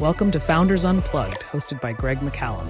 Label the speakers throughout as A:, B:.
A: Welcome to Founders Unplugged, hosted by Greg McCallum.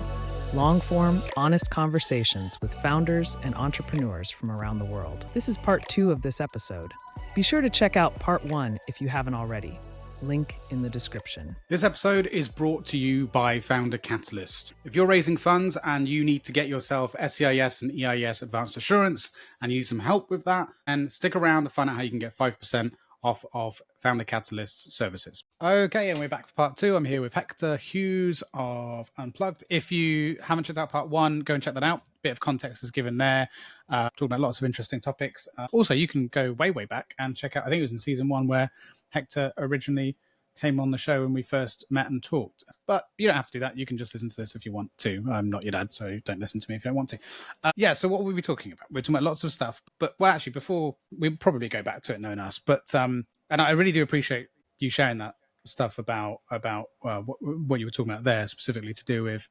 A: Long-form, honest conversations with founders and entrepreneurs from around the world. This is part 2 of this episode. Be sure to check out part 1 if you haven't already. Link in the description.
B: This episode is brought to you by Founder Catalyst. If you're raising funds and you need to get yourself SCIS and EIS Advanced Assurance and you need some help with that, then stick around to find out how you can get 5% off of Founder Catalyst's services. Okay, and we're back for part 2. I'm here with Hector Hughes of Unplugged. If you haven't checked out part 1, go and check that out. Bit of context is given there. Talking about lots of interesting topics. Also, you can go way back and check out, I think it was in season 1 where Hector originally came on the show when we first met and talked. But you don't have to do that. You can just listen to this if you want to. I'm not your dad, so don't listen to me if you don't want to. So what were we talking about? We're talking about lots of stuff. But, well, actually, before, we'll probably go back to it, knowing us. But, and I really do appreciate you sharing that stuff about what you were talking about there, specifically to do with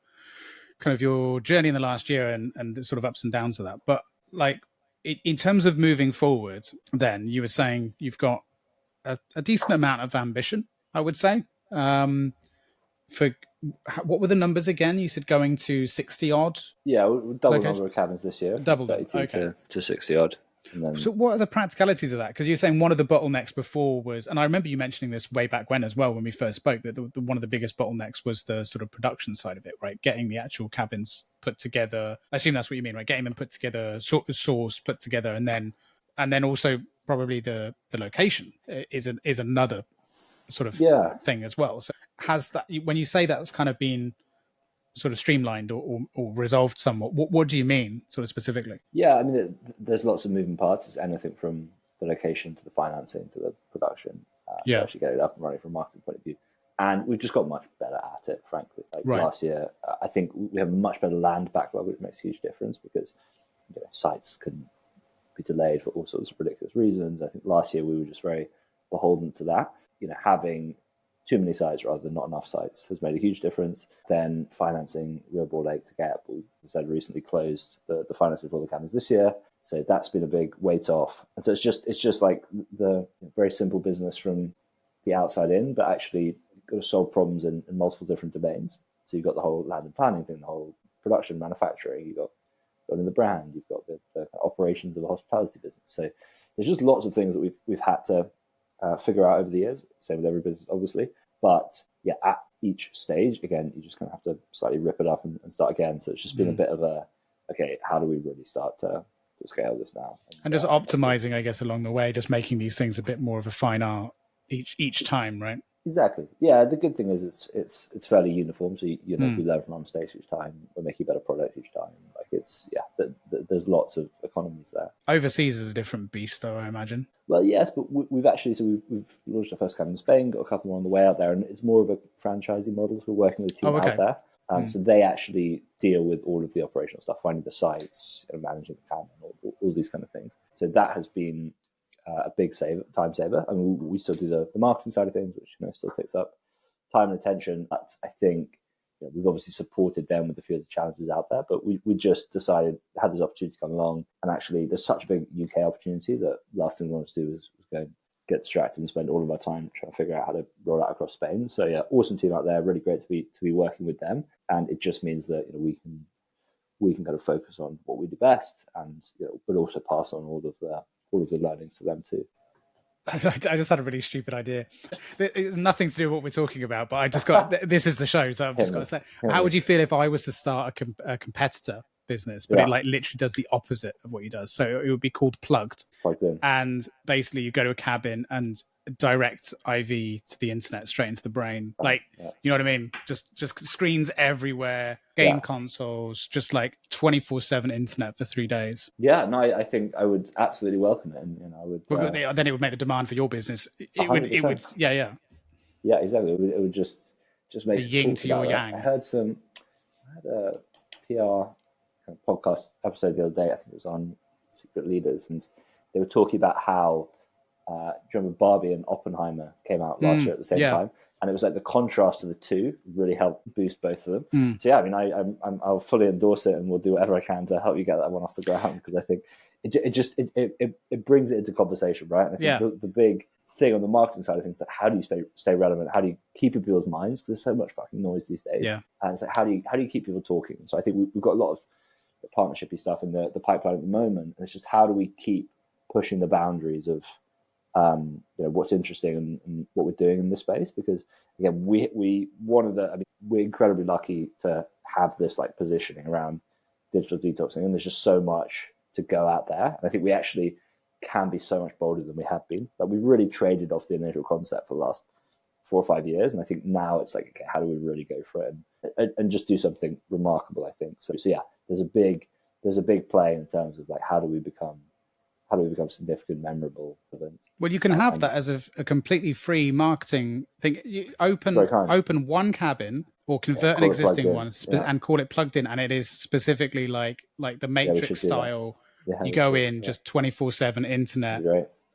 B: kind of your journey in the last year and the sort of ups and downs of that. But, like, in terms of moving forward, then, you were saying you've got a decent amount of ambition, I would say. For what were the numbers again? You said going to 60 odd.
C: Yeah, we'll double the number of cabins this year.
B: Double them, okay.
C: To 60 odd. And then...
B: So what are the practicalities of that? Because you're saying one of the bottlenecks before was, and I remember you mentioning this way back when as well, when we first spoke, that one of the biggest bottlenecks was the sort of production side of it, right? Getting the actual cabins put together. I assume that's what you mean, right? Getting them put together, sourced, put together, and then also probably the location is another sort of thing as well. So has that, when you say that's kind of been sort of streamlined or resolved somewhat, what do you mean sort of specifically?
C: Yeah, I mean, there's lots of moving parts. It's anything from the location to the financing to the production. To actually get it up and running from a marketing point of view. And we've just got much better at it, frankly. Last year, I think we have a much better land backlog, which makes a huge difference because sites can be delayed for all sorts of ridiculous reasons. I think last year we were just very beholden to that. Having too many sites rather than not enough sites has made a huge difference. Then financing real ball ache to get. We said recently closed the financing for all the cabins this year, so that's been a big weight off. And so it's just like the very simple business from the outside in, but actually you've got to solve problems in multiple different domains. So you've got the whole land and planning thing, the whole production, manufacturing. You've got in the brand. You've got the operations of the hospitality business. So there's just lots of things that we've had to figure out over the years, same with every business, obviously. But yeah, at each stage, again, you just kind of have to slightly rip it up and start again. So it's just been a bit of how do we really start to scale this now?
B: And just optimizing, I guess, along the way, just making these things a bit more of a fine art each time, right?
C: Exactly. Yeah, the good thing is it's fairly uniform. So we learn from our mistakes each time. We're making a better product each time. There's lots of economies there.
B: Overseas is a different beast, though, I imagine.
C: Well, yes, but we've launched our first cabin in Spain, got a couple more on the way out there, and it's more of a franchising model. So we're working with a team out there. So they actually deal with all of the operational stuff, finding the sites, managing the cabin, all these kind of things. So that has been a big time saver. I mean, we still do the marketing side of things, which still takes up time and attention. But I think we've obviously supported them with a few of the challenges out there. But we just decided, had this opportunity come along, and actually there's such a big UK opportunity that last thing we wanted to do was go and get distracted and spend all of our time trying to figure out how to roll out across Spain. So yeah, awesome team out there. Really great to be working with them, and it just means that we can kind of focus on what we do best, and but also pass on all of the learnings to them too.
B: I just had a really stupid idea. It's nothing to do with what we're talking about, but I just got this is the show, so I've just got to say, how would you feel if I was to start a competitor business, but it literally does the opposite of what he does? So it would be called Plugged in. And basically you go to a cabin and direct IV to the internet straight into the brain, you know what I mean? Just screens everywhere, game consoles, just like 24/7 internet for 3 days.
C: Yeah, no, I think I would absolutely welcome it, and I would.
B: Well, then it would make the demand for your business. It would, yeah, exactly.
C: It would just make
B: the yin to your yang.
C: I had a PR kind of podcast episode the other day. I think it was on Secret Leaders, and they were talking about how. Do you remember Barbie and Oppenheimer came out last year at the same time? And it was like the contrast of the two really helped boost both of them. So yeah, I mean, I'll fully endorse it, and we'll do whatever I can to help you get that one off the ground, because I think it brings it into conversation, right? And I think the big thing on the marketing side of things, that how do you stay relevant? How do you keep in people's minds? Because there's so much fucking noise these days.
A: Yeah.
C: And it's like, how do you keep people talking? So I think we've got a lot of partnershipy stuff in the pipeline at the moment. And it's just, how do we keep pushing the boundaries of what's interesting and what we're doing in this space? Because again, we're incredibly lucky to have this like positioning around digital detoxing, and there's just so much to go out there. And I think we actually can be so much bolder than we have been. Like, we've really traded off the initial concept for the last 4 or 5 years, and I think now it's like, okay, how do we really go for it and just do something remarkable? I think so yeah, there's a big play in terms of like, how do we become significant, memorable events?
B: Well, you can have that as a completely free marketing thing. You open one cabin or convert an existing one and call it plugged in, and it is specifically like the Matrix style. You go in just 24/7 internet,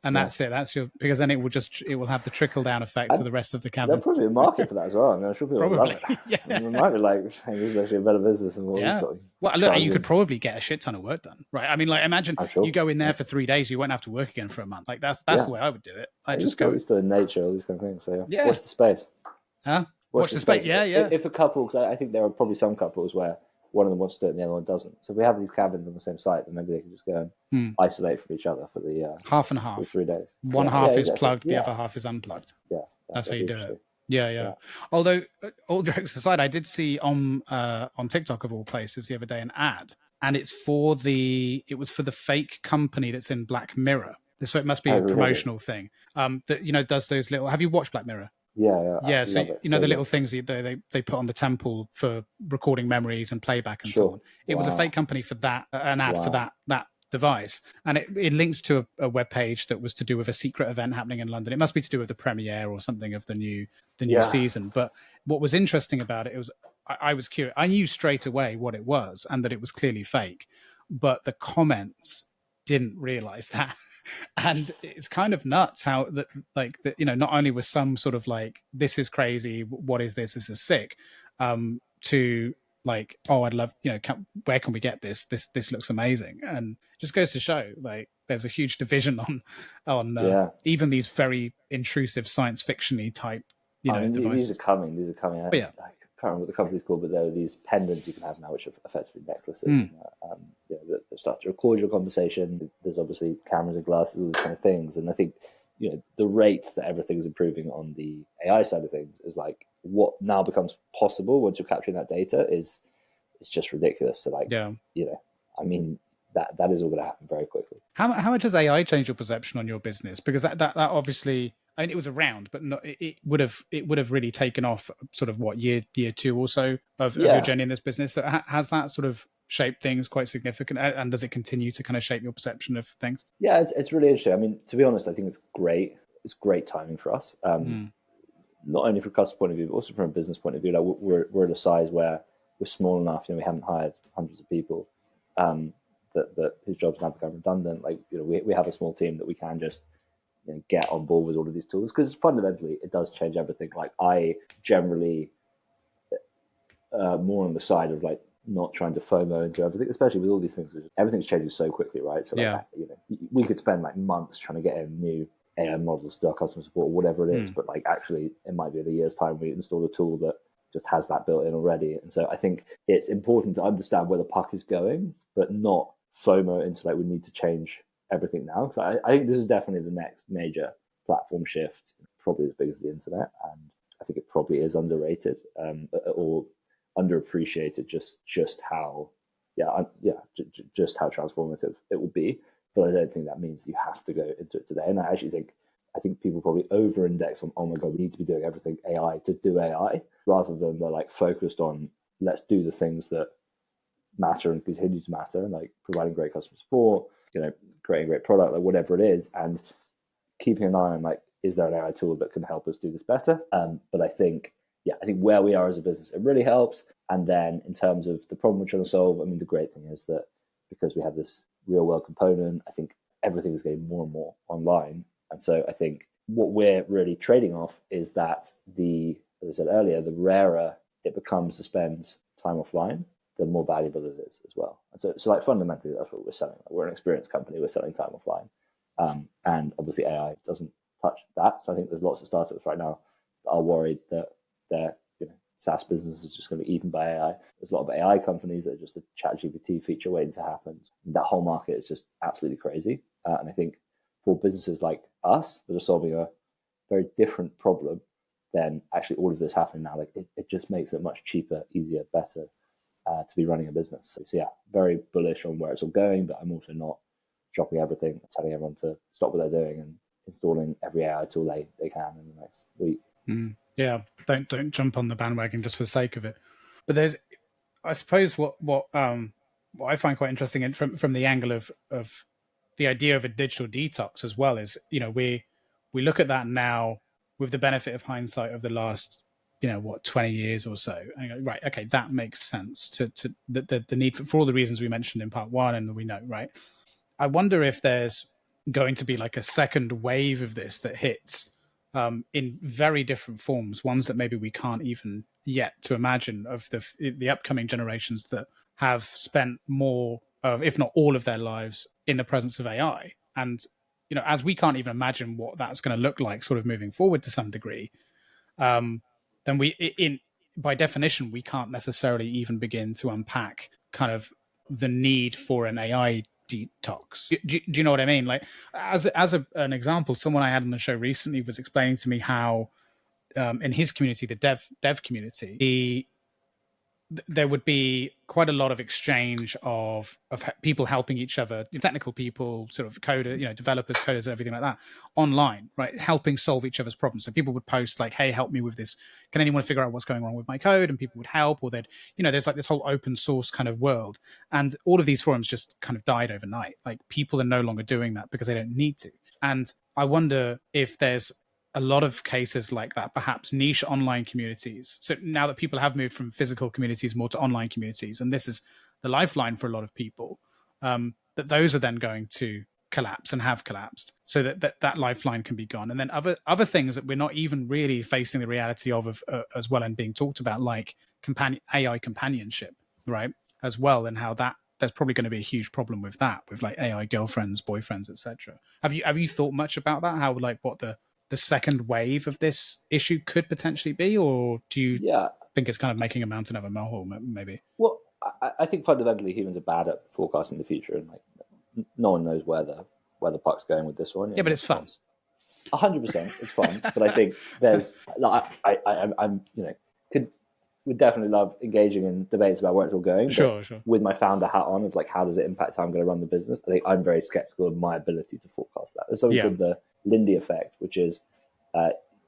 B: and that's it. That's because then it will have the trickle down effect to the rest of the cabin.
C: There's probably a market for that as well. I mean, I'm sure people love it. Yeah. I mean, it might be like, hey, this is actually a better business than what we've got.
B: Well, look, you could probably get a shit ton of work done, right? I mean, like, imagine you go in there for 3 days, you won't have to work again for a month. Like, that's the way I would do it. I just go.
C: It's still in nature, all these kind of things. So watch the space.
B: Huh? Watch the space. Yeah.
C: If a couple, because I think there are probably some couples where one of them wants to do it and the other one doesn't. So if we have these cabins on the same site, then maybe they can just go and isolate from each other for the
B: half and half,
C: for 3 days.
B: One half is plugged, the other half is unplugged.
C: Yeah,
B: that's how you do it. Yeah. Although, all jokes aside, I did see on TikTok of all places the other day an ad, and it was for the fake company that's in Black Mirror. So it must be a promotional thing. That does those little. Have you watched Black Mirror?
C: Yeah.
B: So the little things they put on the temple for recording memories and playback and so on. It was a fake company for that, an ad for that device, and it linked to a web page that was to do with a secret event happening in London. It must be to do with the premiere or something of the new season. But what was interesting about it was I was curious. I knew straight away what it was and that it was clearly fake, but the comments didn't realize that. And it's kind of nuts how that, like, that, not only was some sort of like, this is crazy, what is this is sick, to like, oh, I'd love, where can we get this looks amazing. And it just goes to show, like, there's a huge division on even these very intrusive science fiction-y type devices.
C: These are coming I can't remember what the company's called, but there are these pendants you can have now, which are effectively necklaces. That start to record your conversation. There's obviously cameras and glasses, all these kind of things. And I think, the rate that everything's improving on the AI side of things is like, what now becomes possible once you're capturing that data it's just ridiculous. So like, I mean, that is all going to happen very quickly.
B: How much has AI changed your perception on your business? Because that obviously, I mean, it was around, but it would have really taken off sort of year 2 or so of your journey in this business. So has that sort of shaped things quite significant, and does it continue to kind of shape your perception of things?
C: Yeah, it's really interesting. I mean, to be honest, I think it's great. It's great timing for us. Not only from a customer point of view, but also from a business point of view. Like, we're at a size where we're small enough. We haven't hired hundreds of people. That whose jobs now become redundant. Like, we have a small team that we can just get on board with all of these tools, because fundamentally it does change everything. Like, I generally more on the side of like not trying to FOMO into everything, especially with all these things. Everything's changing so quickly, right? So like, we could spend like months trying to get in new AI models to do our customer support or whatever it is, but like, actually it might be in a year's time we install a tool that just has that built in already. And so I think it's important to understand where the puck is going, but not FOMO into like, we need to change everything now. So I think this is definitely the next major platform shift, probably as big as the internet, and I think it probably is underrated or underappreciated. Just how just how transformative it will be. But I don't think that means you have to go into it today. And I actually think people probably over-index on, oh my god, we need to be doing everything AI to do AI, rather than they're like focused on, let's do the things that matter and continue to matter, like providing great customer support, creating a great product, like whatever it is, and keeping an eye on like, is there an AI tool that can help us do this better? But I think where we are as a business, it really helps. And then in terms of the problem we're trying to solve, I mean, the great thing is that because we have this real world component, I think everything is getting more and more online. And so I think what we're really trading off is that as I said earlier, the rarer it becomes to spend time offline, the more valuable it is as well. And so like fundamentally, that's what we're selling. Like, we're an experience company. We're selling time offline. And obviously AI doesn't touch that. So I think there's lots of startups right now that are worried that their SaaS business is just going to be eaten by AI. There's a lot of AI companies that are just a ChatGPT feature waiting to happen. That whole market is just absolutely crazy. And I think for businesses like us that are solving a very different problem than actually all of this happening now, like it just makes it much cheaper, easier, better to be running a business. So yeah, very bullish on where it's all going, but I'm also not dropping everything, telling everyone to stop what they're doing and installing every AI tool they can in the next week.
B: Yeah, don't jump on the bandwagon just for the sake of it. But there's, I suppose, what I find quite interesting from the angle of the idea of a digital detox as well is, we look at that now with the benefit of hindsight of the last 20 years or so, and go, right, okay, that makes sense to the need for all the reasons we mentioned in part one, and we know, right? I wonder if there's going to be like a second wave of this that hits in very different forms, ones that maybe we can't even yet to imagine, of the upcoming generations that have spent more of, if not all of their lives in the presence of AI. And, as we can't even imagine what that's going to look like sort of moving forward to some degree, then by definition, we can't necessarily even begin to unpack kind of the need for an AI detox. Do you know what I mean? Like, as an example, someone I had on the show recently was explaining to me how in his community, the dev community, there would be quite a lot of exchange of people helping each other, technical people, sort of coder, developers, coders, and everything like that, online, right? Helping solve each other's problems. So people would post like, "Hey, help me with this. Can anyone figure out what's going wrong with my code?" And people would help, or they'd, there's like this whole open source kind of world. And all of these forums just kind of died overnight. Like, people are no longer doing that because they don't need to. And I wonder if there's a lot of cases like that, perhaps niche online communities. So now that people have moved from physical communities more to online communities, and this is the lifeline for a lot of people, that those are then going to collapse and have collapsed, so that lifeline can be gone. And then other things that we're not even really facing the reality of as well, and being talked about, like AI companionship, right, as well, and how that there's probably going to be a huge problem with that, with like AI girlfriends, boyfriends, etc. Have you thought much about that? How, like, what the second wave of this issue could potentially be, or do you think it's kind of making a mountain of a molehill, maybe?
C: Well, I think fundamentally humans are bad at forecasting the future, and like no one knows where the puck's going with this one.
B: Yeah, but it's fun.
C: 100%, it's fun. But I think there's, I'm would definitely love engaging in debates about where it's all going.
B: Sure.
C: With my founder hat on, of like, how does it impact how I'm going to run the business? I think I'm very skeptical of my ability to forecast that. There's something called the Lindy effect, which is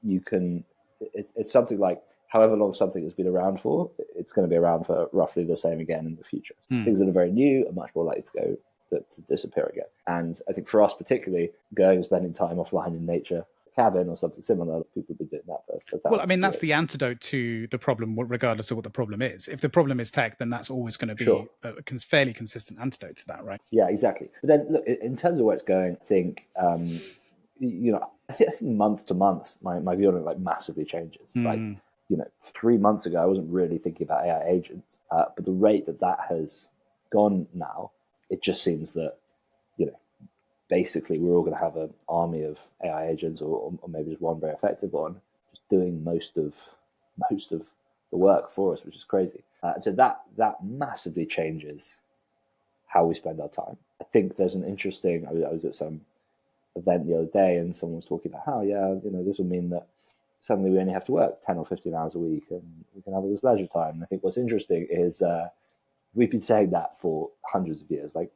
C: it's something like, however long something has been around for, it's going to be around for roughly the same again in the future. Things that are very new are much more likely to disappear again. And I think for us particularly, going and spending time offline in nature, cabin or something similar, people have been doing that for
B: well, I mean, that's the antidote to the problem, regardless of what the problem is. If the problem is tech, then that's always going to be a fairly consistent antidote to that, right?
C: Yeah, exactly. But then, look, in terms of where it's going, I think I think month to month, my view on it like massively changes. Like, 3 months ago, I wasn't really thinking about AI agents, but the rate that has gone now, it just seems that basically we're all going to have an army of AI agents, or maybe just one very effective one, just doing most of the work for us, which is crazy. So that massively changes how we spend our time. I think there's an interesting. I was at some event the other day, and someone was talking about how this will mean that suddenly we only have to work 10 or 15 hours a week, and we can have all this leisure time. And I think what's interesting is we've been saying that for hundreds of years. Like,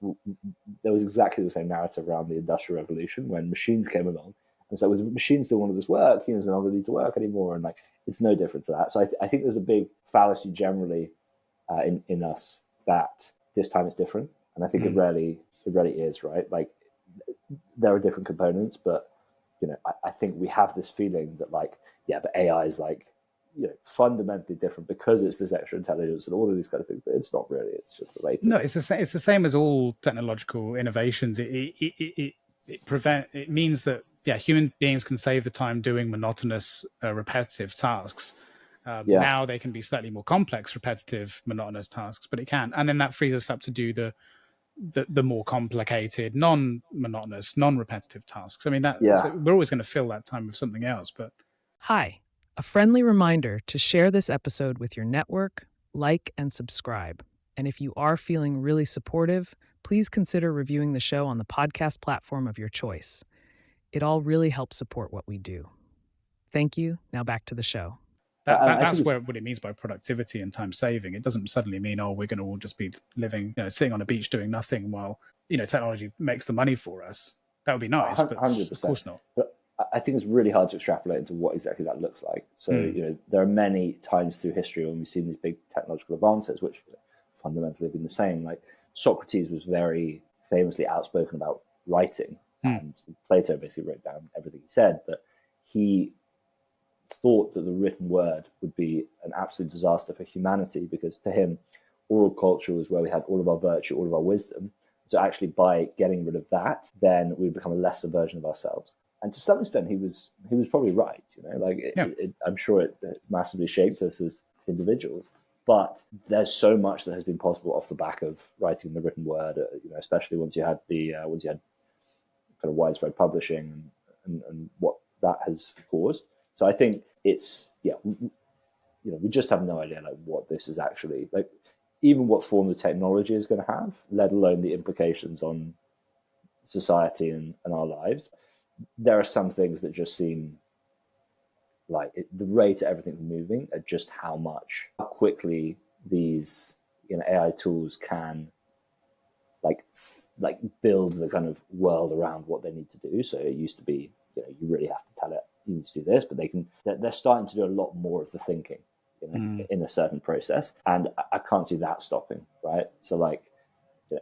C: there was exactly the same narrative around the Industrial Revolution when machines came along. And so with machines doing all of this work, humans don't really need to work anymore. And like, it's no different to that. So I think there's a big fallacy generally in us that this time it's different. And I think it really is, right? Like, there are different components, but I think we have this feeling that like, but AI is like, fundamentally different because it's this extra intelligence and all of these kind of things. But it's not really. It's just the latest.
B: No, it's the same as all technological innovations. It means that human beings can save the time doing monotonous, repetitive tasks. Now they can be slightly more complex, repetitive, monotonous tasks, but it can, and then that frees us up to do the the more complicated, non-monotonous, non-repetitive tasks. I mean,
C: Yeah.
B: we're always going to fill that time with something else. But
A: Hi, a friendly reminder to share this episode with your network, like, and subscribe. And if you are feeling really supportive, please consider reviewing the show on the podcast platform of your choice. It all really helps support what we do. Thank you. Now back to the show.
B: That's what it means by productivity and time saving. It doesn't suddenly mean, we're going to all just be living, sitting on a beach doing nothing while, technology makes the money for us. That would be nice, 100%. But of course not.
C: But I think it's really hard to extrapolate into what exactly that looks like. So, there are many times through history when we've seen these big technological advances, which fundamentally have been the same. Like Socrates was very famously outspoken about writing, and Plato basically wrote down everything he said, but he thought that the written word would be an absolute disaster for humanity, because to him, oral culture was where we had all of our virtue, all of our wisdom. So actually, by getting rid of that, then we become a lesser version of ourselves. And to some extent, he was probably right. I'm sure it massively shaped us as individuals. But there's so much that has been possible off the back of writing the written word. Especially once you had kind of widespread publishing and what that has caused. So I think it's we just have no idea like what this is actually like, even what form the technology is going to have, let alone the implications on society and our lives. There are some things that just seem like the rate at everything's moving, at just how quickly these AI tools can like build the kind of world around what they need to do. So it used to be you really have to tell it you need to do this, but they're starting to do a lot more of the thinking in a certain process, and I can't see that stopping, right? So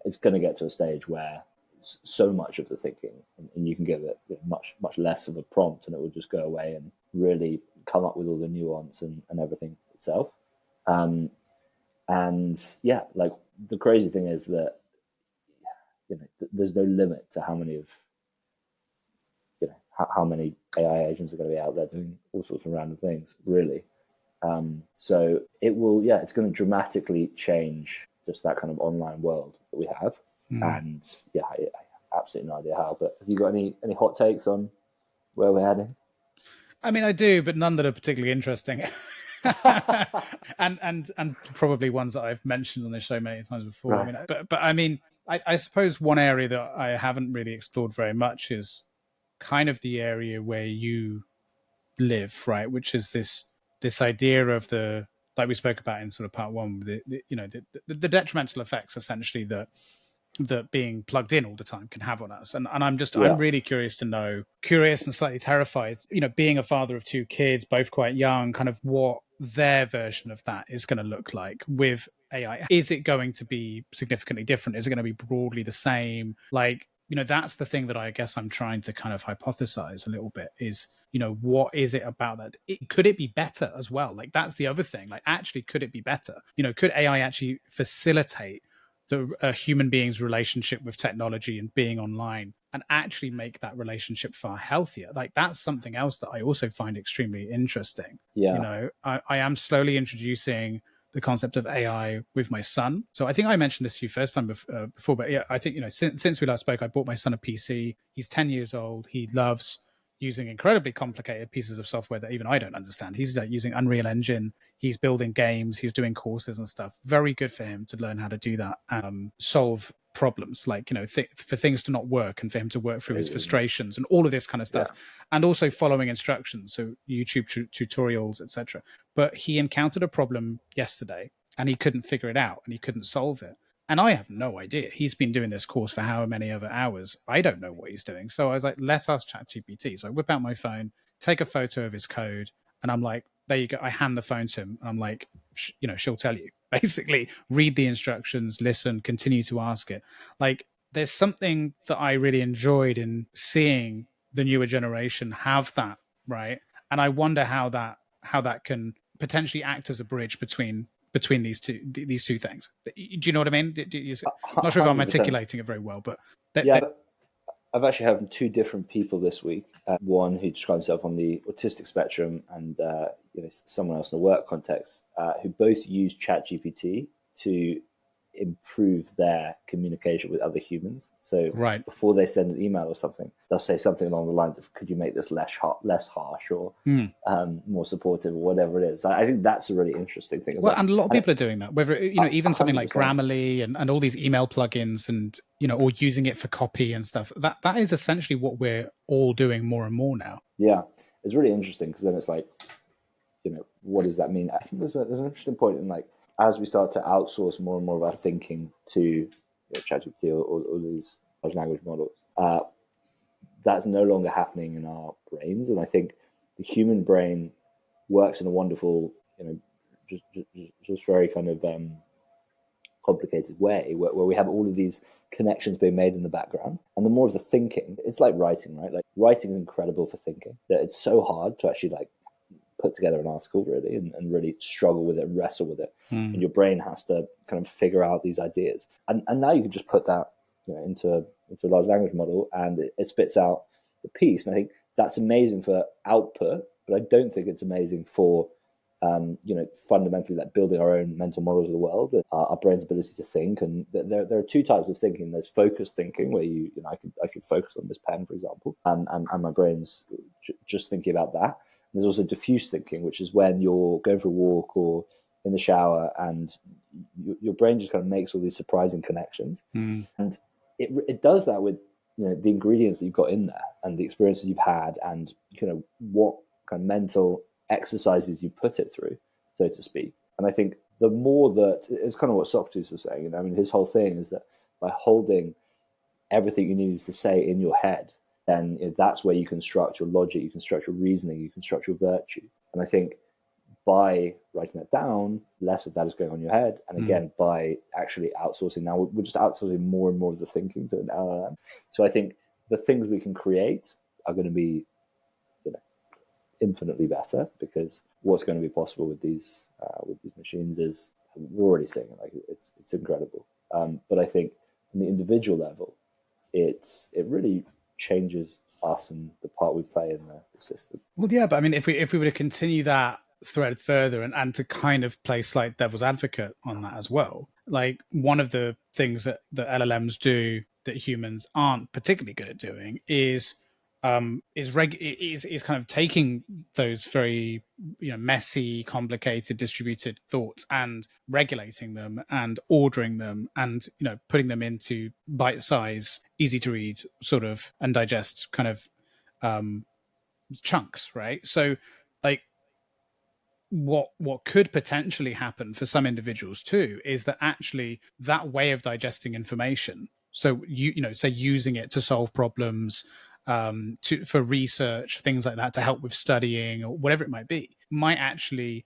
C: it's going to get to a stage where it's so much of the thinking, and you can give it much less of a prompt, and it will just go away and really come up with all the nuance and everything itself. And the crazy thing is that there's no limit to how many AI agents are going to be out there doing all sorts of random things, really. So it will, it's going to dramatically change just that kind of online world that we have. And I have absolutely no idea how. But have you got any hot takes on where we're heading?
B: I mean, I do, but none that are particularly interesting. and probably ones that I've mentioned on this show many times before. Right. I suppose one area that I haven't really explored very much is kind of the area where you live, right? Which is this idea of the, like we spoke about in sort of part one, the detrimental effects essentially that being plugged in all the time can have on us. And I'm really curious and slightly terrified, being a father of two kids, both quite young, kind of what their version of that is going to look like with AI. Is it going to be significantly different? Is it going to be broadly the same? That's the thing that I guess I'm trying to kind of hypothesize a little bit is, what is it about that? Could it be better as well? That's the other thing. Actually, could it be better? Could AI actually facilitate a human being's relationship with technology and being online and actually make that relationship far healthier? That's something else that I also find extremely interesting. I am slowly introducing the concept of AI with my son. So I think I mentioned this to you first time before, but I think, since we last spoke, I bought my son a PC. He's 10 years old. He loves using incredibly complicated pieces of software that even I don't understand. He's using Unreal Engine. He's building games. He's doing courses and stuff. Very good for him to learn how to do that, solve problems, for things to not work and for him to work through his frustrations and all of this kind of stuff. And also following instructions, so YouTube tutorials, etc. But he encountered a problem yesterday and he couldn't figure it out and he couldn't solve it. And I have no idea. He's been doing this course for how many other hours. I don't know what he's doing. So I was like, let's ask ChatGPT. So I whip out my phone, take a photo of his code, and I'm like, there you go. I hand the phone to him. And I'm like, she'll tell you. Basically, read the instructions, listen, continue to ask it. There's something that I really enjoyed in seeing the newer generation have that, right? And I wonder how that can potentially act as a bridge between these two things. Do you know what I mean? I'm not sure if I'm articulating it very well, but
C: I've actually had two different people this week. One who describes himself on the autistic spectrum, and someone else in a work context, who both use ChatGPT to improve their communication with other humans. So
B: right.
C: before they send an email or something, they'll say something along the lines of, could you make this less harsh or more supportive or whatever it is. I think that's a really interesting thing.
B: Well, and a lot of people are doing that, whether, even something 100%. Like Grammarly and all these email plugins and, or using it for copy and stuff. That is essentially what we're all doing more and more now.
C: Yeah, it's really interesting because then it's like, what does that mean? I think there's an interesting point in like, as we start to outsource more and more of our thinking to ChatGPT or these large language models, that's no longer happening in our brains. And I think the human brain works in a wonderful, just very kind of complicated way where we have all of these connections being made in the background. And the more of the thinking, it's like writing, right? Like writing is incredible for thinking. That it's so hard to actually like put together an article really and really struggle with it and wrestle with it. And your brain has to kind of figure out these ideas. And now you can just put that into a large language model and it spits out the piece. And I think that's amazing for output, but I don't think it's amazing for fundamentally like building our own mental models of the world, our brain's ability to think. And there are two types of thinking. There's focused thinking where I could focus on this pen, for example, and my brain's just thinking about that. There's also diffuse thinking, which is when you're going for a walk or in the shower and your brain just kind of makes all these surprising connections. And it does that with the ingredients that you've got in there and the experiences you've had and what kind of mental exercises you put it through, so to speak. And I think the more that, it's kind of what Socrates was saying, his whole thing is that by holding everything you needed to say in your head, then that's where you construct your logic, you construct your reasoning, you construct your virtue. And I think by writing that down, less of that is going on your head. And again, by actually outsourcing, now we're just outsourcing more and more of the thinking to an LLM. So I think the things we can create are going to be infinitely better, because what's going to be possible with these machines is, we're already seeing it, like it's incredible. But I think on the individual level, it really changes us and the part we play in the system.
B: Well, yeah, but if we were to continue that thread further and to kind of play slight devil's advocate on that as well, like one of the things that the LLMs do that humans aren't particularly good at doing is kind of taking those very messy, complicated, distributed thoughts and regulating them and ordering them and putting them into bite-size, easy to read sort of and digest kind of chunks, right? So like what could potentially happen for some individuals too is that actually that way of digesting information, so say using it to solve problems, for research, things like that, to help with studying or whatever it might be, might actually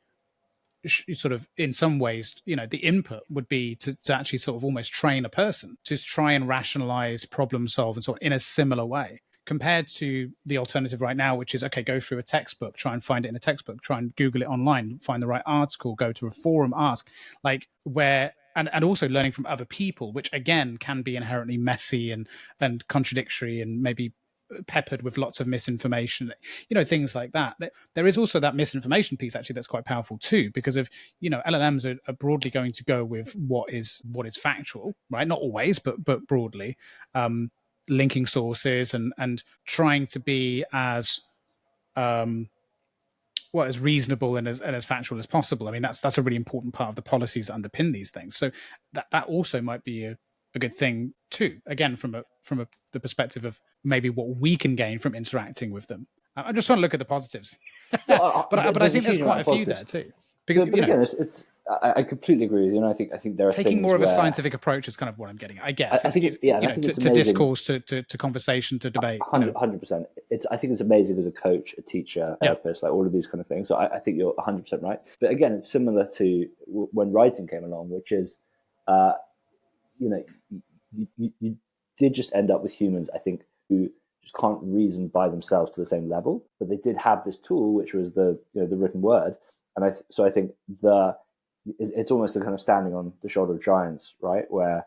B: sort of, in some ways, the input would be to actually sort of almost train a person to try and rationalize, problem solve, and so on in a similar way, compared to the alternative right now, which is, okay, go through a textbook, try and find it in a textbook, try and Google it online, find the right article, go to a forum, ask, like where. And also learning from other people, which again can be inherently messy and contradictory and maybe peppered with lots of misinformation, things like that. There is also that misinformation piece actually that's quite powerful too, because of LLMs are broadly going to go with what is factual, right? Not always, but broadly, linking sources and trying to be as as reasonable and as factual as possible. That's a really important part of the policies that underpin these things. So that also might be a good thing too. Again, from the perspective of maybe what we can gain from interacting with them. I'm just trying to look at the positives, but I think there's quite a few there too. Because
C: but again, I completely agree with you, and I think there are
B: taking more of a scientific approach is kind of what I'm getting at, I guess.
C: I think it's
B: to discourse, to conversation, to debate.
C: 100%. I think it's amazing as a coach, a teacher, therapist, like all of these kind of things. So I think you're 100% right. But again, it's similar to when writing came along, which is, you did just end up with humans, I think, who just can't reason by themselves to the same level, but they did have this tool, which was the written word. And so I think it's almost a kind of standing on the shoulder of giants, right? Where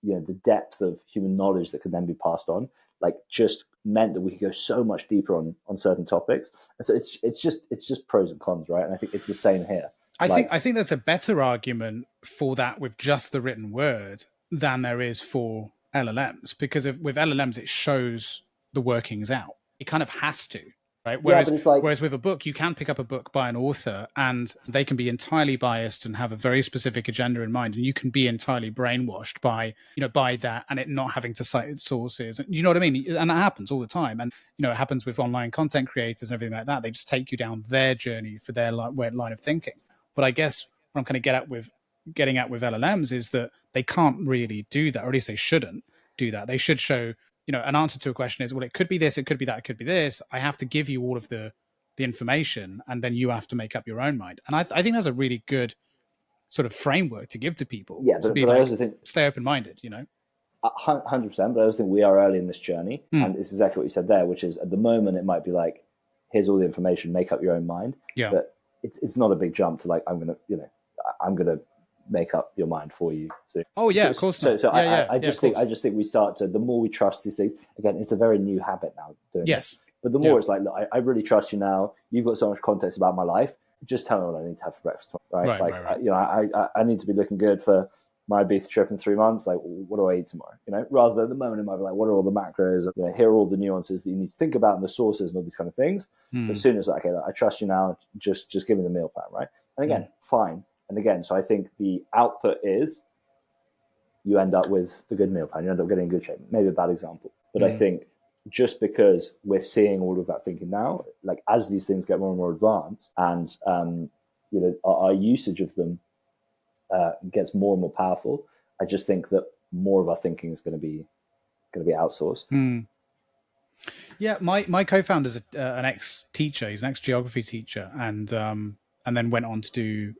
C: the depth of human knowledge that could then be passed on, like, just meant that we could go so much deeper on certain topics. And so it's just pros and cons, right? And I think it's the same here.
B: I think there's a better argument for that with just the written word than there is for LLMs, because with LLMs it shows the workings out. It kind of has to, right? Whereas with a book, you can pick up a book by an author and they can be entirely biased and have a very specific agenda in mind, and you can be entirely brainwashed by that, and it not having to cite its sources. You know what I mean? And that happens all the time. And it happens with online content creators and everything like that. They just take you down their journey for their line of thinking. But I guess what I'm kind of getting at with LLMs is that they can't really do that, or at least they shouldn't do that. They should show, an answer to a question is, well, it could be this, it could be that, it could be this. I have to give you all of the information, and then you have to make up your own mind. And I think that's a really good sort of framework to give to people.
C: Yeah, but I also think
B: stay open-minded,
C: 100%. But I also think we are early in this journey, and it's exactly what you said there, which is at the moment it might be like, here's all the information, make up your own mind.
B: Yeah.
C: But it's not a big jump to like, I'm gonna make up your mind for you. So,
B: of course not.
C: So I just think we start to, the more we trust these things, again, it's a very new habit now doing
B: yes.
C: this. But the more it's like, look, I really trust you now. You've got so much context about my life. Just tell me what I need to have for breakfast, right?
B: Right.
C: I need to be looking good for my Ibiza trip in 3 months. Like, what do I eat tomorrow? Rather than at the moment, it might be like, what are all the macros? Here are all the nuances that you need to think about and the sources and all these kind of things. As soon as like, okay, look, I trust you now. Just give me the meal plan, right? And again, fine. And again, so I think the output is you end up with the good meal plan. You end up getting in good shape. Maybe a bad example, but I think just because we're seeing all of that thinking now, like as these things get more and more advanced, and our usage of them gets more and more powerful, I just think that more of our thinking is going to be outsourced.
B: Yeah, my co-founder is an ex-teacher. He's an ex-geography teacher, and then went on to do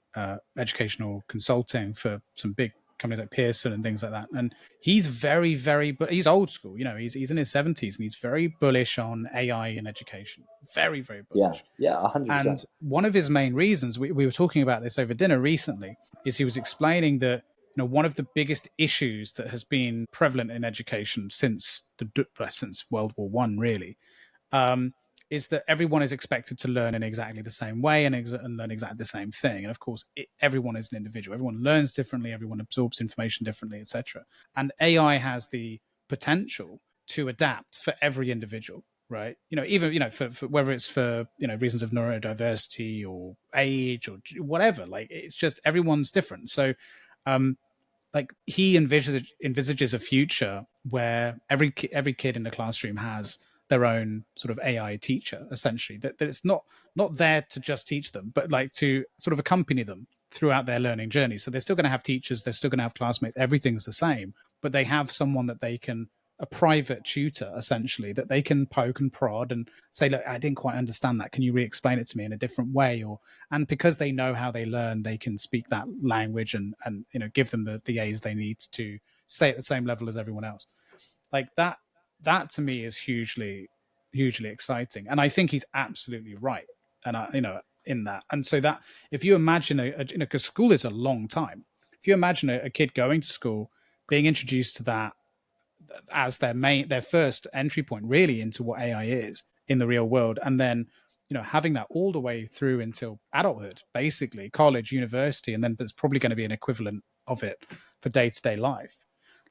B: educational consulting for some big companies like Pearson and things like that. And he's very, very, but he's old school. He's in his 70s, and he's very bullish on AI in education. Very, very bullish.
C: Yeah, 100%.
B: And one of his main reasons, we were talking about this over dinner recently, is he was explaining that one of the biggest issues that has been prevalent in education since World War I, really, is that everyone is expected to learn in exactly the same way and learn exactly the same thing. And of course, everyone is an individual. Everyone learns differently. Everyone absorbs information differently, etc. And AI has the potential to adapt for every individual, right? Even for whether it's for reasons of neurodiversity or age or whatever. Like, it's just everyone's different. So, like, he envisages a future where every kid in the classroom has their own sort of AI teacher, essentially, that it's not there to just teach them, but like to sort of accompany them throughout their learning journey. So they're still going to have teachers, they're still going to have classmates, everything's the same, but they have someone that they can, a private tutor, essentially, that they can poke and prod and say, look, I didn't quite understand that. Can you re-explain it to me in a different way? And because they know how they learn, they can speak that language and give them the aids they need to stay at the same level as everyone else. Like that to me is hugely, hugely exciting. And I think he's absolutely right. And in that. And so that if you imagine because school is a long time, if you imagine a kid going to school, being introduced to that as their first entry point really into what AI is in the real world, and then having that all the way through until adulthood, basically college, university, and then there's probably going to be an equivalent of it for day-to-day life.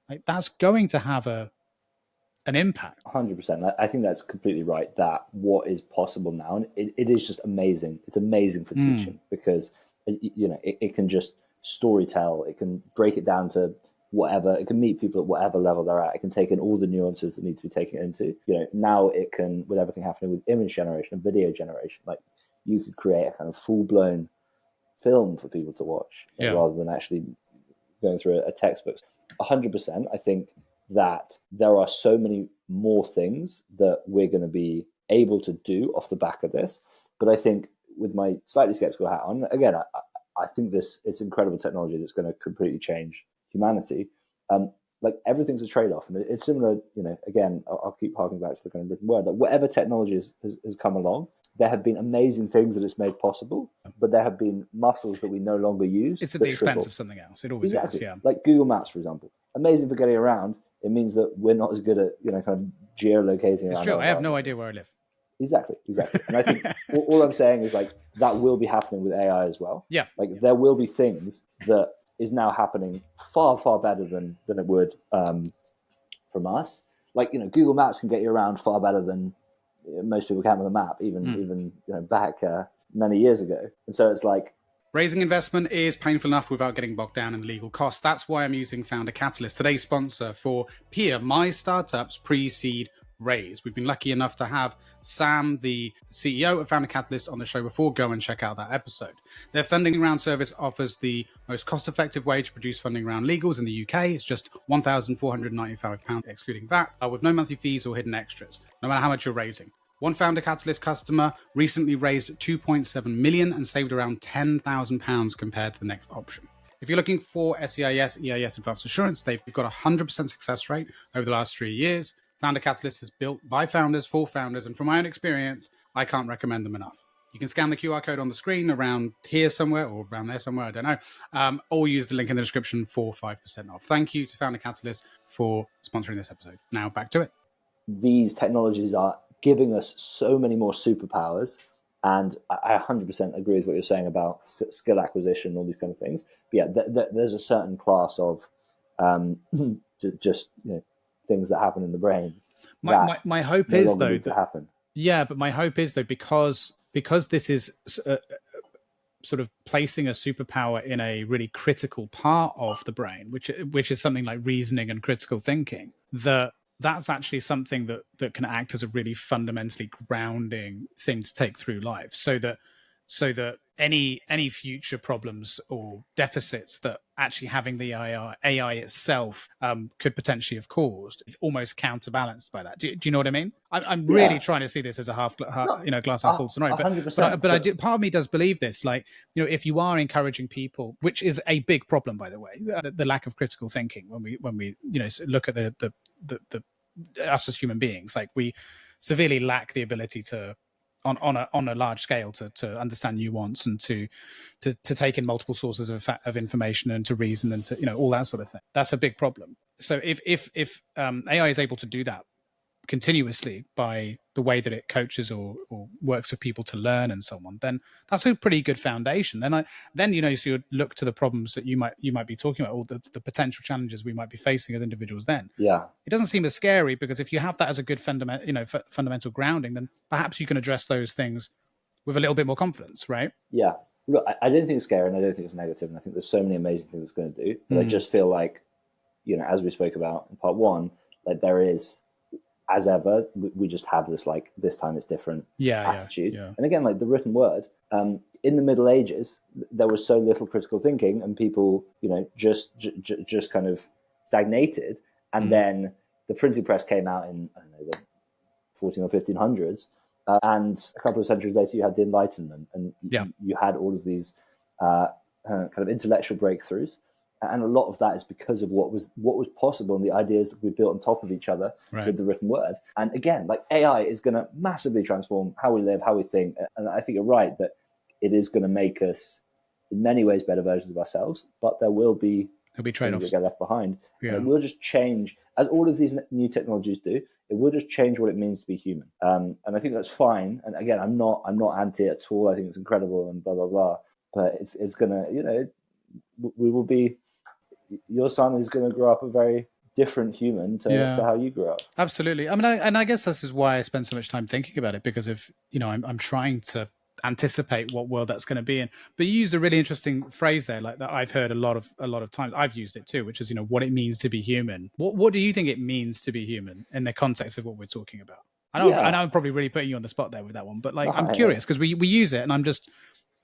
B: Like, that's going to have an impact.
C: 100%. I think that's completely right. That what is possible now, and it is just amazing. It's amazing for teaching because it can just story tell. It can break it down to whatever. It can meet people at whatever level they're at. It can take in all the nuances that need to be taken into. Now it can, with everything happening with image generation and video generation, like you could create a kind of full blown film for people to watch rather than actually going through a textbook. 100%. I think that there are so many more things that we're going to be able to do off the back of this. But I think with my slightly skeptical hat on, again, I think it's incredible technology that's going to completely change humanity. Like, everything's a trade-off. And it's similar, again, I'll keep harking back to the kind of written word, that whatever technology has come along, there have been amazing things that it's made possible, but there have been muscles that we no longer use.
B: It's at the expense of something else. It always is, yeah.
C: Like Google Maps, for example. Amazing for getting around. It means that we're not as good at, kind of geolocating.
B: It's true. I have no idea where I live.
C: Exactly. And I think all I'm saying is like that will be happening with AI as well.
B: Yeah.
C: Like there will be things that is now happening far, far better than it would from us. Like, Google Maps can get you around far better than most people can with a map, even back many years ago. And so it's like,
B: raising investment is painful enough without getting bogged down in legal costs. That's why I'm using Founder Catalyst, today's sponsor for Peer, my startup's pre-seed raise. We've been lucky enough to have Sam, the CEO of Founder Catalyst, on the show before. Go and check out that episode. Their funding round service offers the most cost-effective way to produce funding round legals in the UK. It's just £1,495 excluding VAT, with no monthly fees or hidden extras, no matter how much you're raising. One Founder Catalyst customer recently raised 2.7 million and saved around £10,000 compared to the next option. If you're looking for SEIS, EIS Advanced Assurance, they've got a 100% success rate over the last 3 years. Founder Catalyst is built by founders for founders, and from my own experience, I can't recommend them enough. You can scan the QR code on the screen around here somewhere or around there somewhere, I don't know, or use the link in the description for 5% off. Thank you to Founder Catalyst for sponsoring this episode. Now back to it.
C: These technologies are giving us so many more superpowers, and I 100% agree with what you're saying about skill acquisition, all these kind of things. But yeah, there's a certain class of just things that happen in the brain.
B: My hope is though
C: to happen.
B: Yeah, but my hope is though because this is sort of placing a superpower in a really critical part of the brain, which is something like reasoning and critical thinking, that's actually something that can act as a really fundamentally grounding thing to take through life, so that any future problems or deficits that actually having the AI itself could potentially have caused is almost counterbalanced by that. Do you know what I mean? I'm really trying to see this as a glass half full scenario. But part of me does believe this. Like, if you are encouraging people, which is a big problem, by the way, the lack of critical thinking when we look at the us as human beings, like we severely lack the ability to on a large scale to understand nuance and to take in multiple sources of information and to reason and to all that sort of thing. That's a big problem. So if AI is able to do that continuously by the way that it coaches or works with people to learn and so on, then that's a pretty good foundation. So you look to the problems that you might be talking about, or the potential challenges we might be facing as individuals. Then it doesn't seem as scary, because if you have that as a good fundamental grounding, then perhaps you can address those things with a little bit more confidence, right?
C: Yeah. Look, I don't think it's scary, and I don't think it's negative, and I think there's so many amazing things it's going to do. But I just feel like, as we spoke about in part one, like there is, as ever, we just have this like, this time it's different attitude. Yeah. And again, like the written word, in the Middle Ages, there was so little critical thinking, and people, just kind of stagnated. And then the printing press came out in, I don't know, the 14 or 1500s. And a couple of centuries later, you had the Enlightenment, and you had all of these kind of intellectual breakthroughs. And a lot of that is because of what was possible and the ideas that we built on top of each other with the written word. And again, like AI is going to massively transform how we live, how we think. And I think you're right that it is going to make us, in many ways, better versions of ourselves. But there'll be trade-offs that get left behind. Yeah. And it will just change, as all of these new technologies do. It will just change what it means to be human. And I think that's fine. And again, I'm not anti it at all. I think it's incredible and blah blah blah. But it's going to, we will be. Your son is going to grow up a very different human to how you grew up.
B: Absolutely. I mean, I guess this is why I spend so much time thinking about it, because if I'm trying to anticipate what world that's going to be in. But you used a really interesting phrase there, like that I've heard a lot of times. I've used it too, which is what it means to be human. What do you think it means to be human in the context of what we're talking about? I know I'm probably really putting you on the spot there with that one, but I'm curious, because we use it, and I'm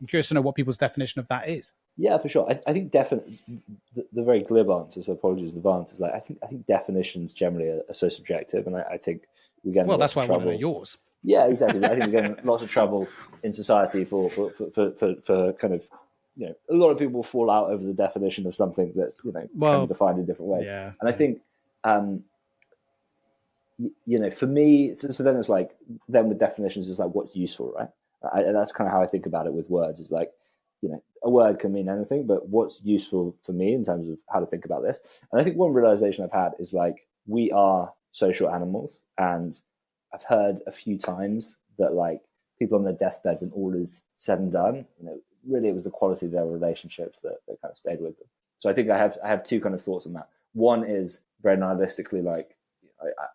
B: curious to know what people's definition of that is.
C: Yeah, for sure. I think definitely the very glib answer, so apologies in advance, is like I think definitions generally are so subjective, and I think we get
B: that's why I want to know yours.
C: Yeah, exactly. I think we're getting lots of trouble in society for kind of a lot of people fall out over the definition of something that can be defined in different ways.
B: Yeah,
C: and I think for me, so then it's like then with definitions is like what's useful, right? And that's kind of how I think about it with words. Is like a word can mean anything, but what's useful for me in terms of how to think about this. And I think one realization I've had is like we are social animals, and I've heard a few times that like people on their deathbed, when all is said and done, really it was the quality of their relationships that kind of stayed with them. So I think I have two kind of thoughts on that. One is very nihilistically, like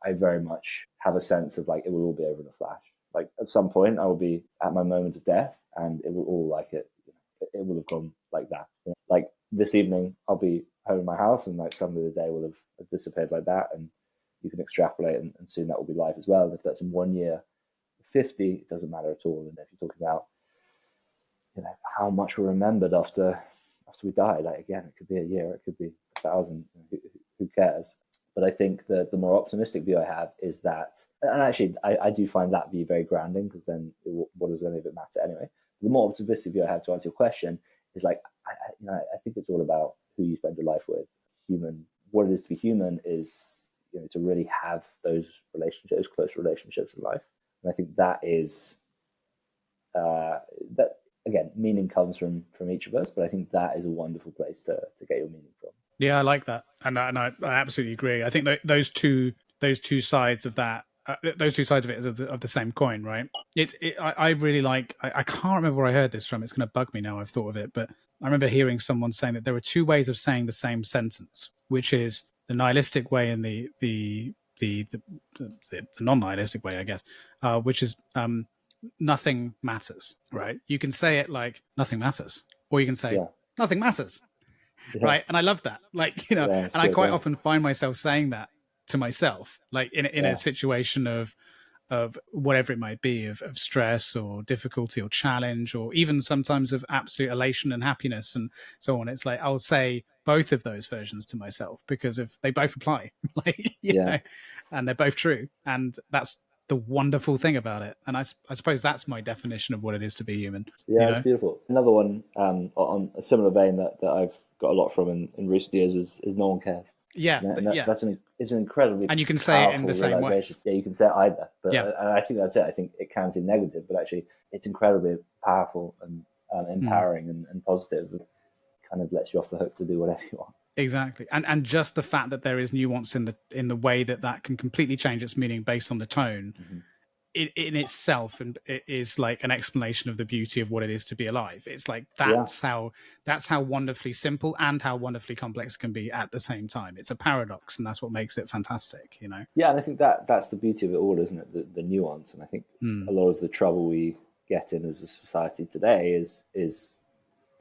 C: I very much have a sense of like it will all be over in a flash. Like at some point I will be at my moment of death, and it will all like it will have gone like that. Like this evening I'll be home in my house, and like some of the day will have disappeared like that, and you can extrapolate, and soon that will be life as well. And if that's in 1 year, 50, it doesn't matter at all. And if you're talking about how much we're remembered after we die, like again, it could be a year, it could be 1,000. Who cares? But I think the more optimistic view I have is that, and actually I do find that view very grounding, because then what does any of it matter anyway? The more optimistic view I have, to answer your question, is like I think it's all about who you spend your life with. What it is to be human is to really have those relationships, close relationships in life. And I think that is that again, meaning comes from each of us, but I think that is a wonderful place to get your meaning from.
B: Yeah, I like that, and I absolutely agree. I think those two sides of that, those two sides of it is of the same coin, right? I really like. I can't remember where I heard this from. It's going to bug me now I've thought of it, but I remember hearing someone saying that there are two ways of saying the same sentence, which is the nihilistic way and the non-nihilistic way, I guess, which is nothing matters, right? You can say it like nothing matters, or you can say nothing matters. Yeah. Right. And I love that. Like, and I quite often find myself saying that to myself, like in a situation of whatever it might be, of stress or difficulty or challenge, or even sometimes of absolute elation and happiness and so on. It's like, I'll say both of those versions to myself, because if they both apply, like, you know, and they're both true. And that's the wonderful thing about it. And I suppose that's my definition of what it is to be human.
C: Yeah, it's beautiful. Another one on a similar vein that I've got a lot from in recent years is no one cares.
B: Yeah,
C: that's an incredibly,
B: and you can say it in the same way.
C: Yeah, you can say it either, but I think that's it. I think it can seem negative, but actually it's incredibly powerful and empowering and positive. It kind of lets you off the hook to do whatever you want.
B: Exactly, and just the fact that there is nuance in the way that can completely change its meaning based on the tone. Mm-hmm. In itself, and it is like an explanation of the beauty of what it is to be alive. It's like that's how wonderfully simple and how wonderfully complex it can be at the same time. It's a paradox, and that's what makes it fantastic,
C: Yeah, and I think that's the beauty of it all, isn't it? The nuance. And I think a lot of the trouble we get in as a society today is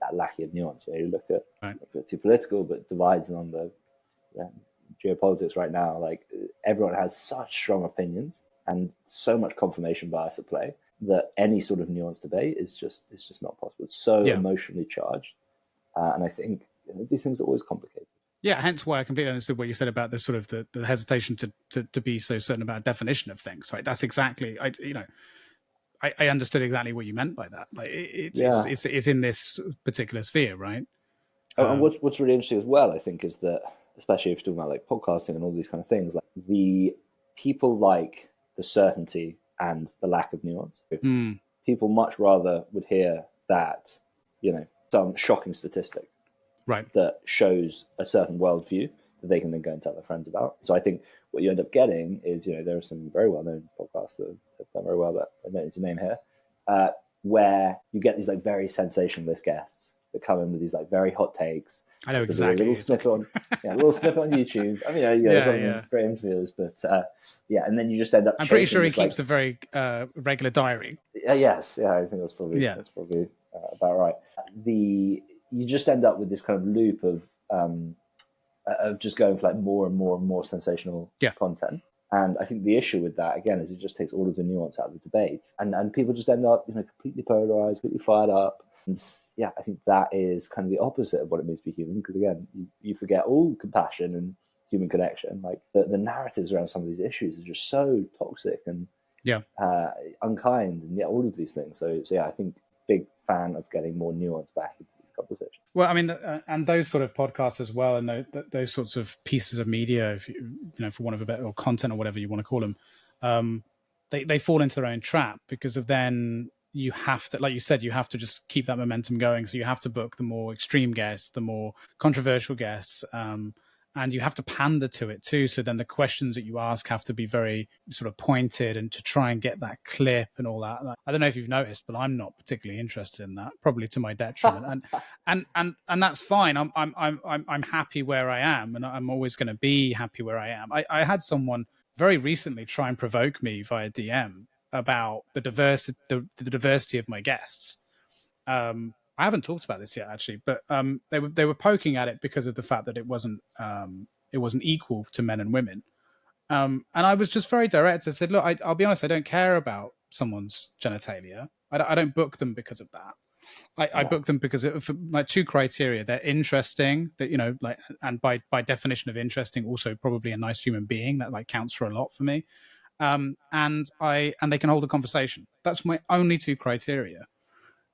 C: that lack of nuance. You look at it's not too political, but divides on the geopolitics right now. Like everyone has such strong opinions and so much confirmation bias at play that any sort of nuanced debate is just not possible. It's so emotionally charged, and I think these things are always complicated.
B: Yeah, hence why I completely understood what you said about the sort of the hesitation to be so certain about definition of things. Right, that's exactly I understood exactly what you meant by that. Like it's in this particular sphere, right?
C: And what's really interesting as well, I think, is that especially if you're talking about like podcasting and all these kind of things, like the people like the certainty and the lack of nuance. People much rather would hear that, some shocking statistic that shows a certain worldview that they can then go and tell their friends about. So I think what you end up getting is, there are some very well-known podcasts that have done very well that I don't need to name here, where you get these like very sensationalist guests that come in with these like very hot takes.
B: I know exactly.
C: A little snippet on YouTube. I mean, something very infamous, but and then you just end up.
B: I'm pretty sure he keeps a very regular diary.
C: Yes, I think that's probably about right. You just end up with this kind of loop of just going for like more and more and more sensational content. And I think the issue with that, again, is it just takes all of the nuance out of the debate, and people just end up, completely polarized, completely fired up. And I think that is kind of the opposite of what it means to be human, because again, you forget all compassion and human connection. Like the narratives around some of these issues are just so toxic and unkind, and all of these things. So I think big fan of getting more nuance back into these conversations.
B: Well, I mean, and those sort of podcasts as well, and those sorts of pieces of media, if for want of a better, or content or whatever you want to call them, they fall into their own trap, because of then you have to, like you said, you have to just keep that momentum going. So you have to book the more extreme guests, the more controversial guests, and and you have to pander to it too. So then the questions that you ask have to be very sort of pointed and to try and get that clip and all that. I don't know if you've noticed, but I'm not particularly interested in that, probably to my detriment. and that's fine. I'm happy where I am, and I'm always going to be happy where I am. I had someone very recently try and provoke me via DM about the diversity of my guests. I haven't talked about this yet, actually, but they were poking at it because of the fact that it wasn't equal to men and women. And I was just very direct. I said, look, I'll be honest, I don't care about someone's genitalia. I don't book them because of that. I book them because of my two criteria. They're interesting, that, you know, like, and by definition of interesting, also probably a nice human being. That like counts for a lot for me. And they can hold a conversation. That's my only two criteria.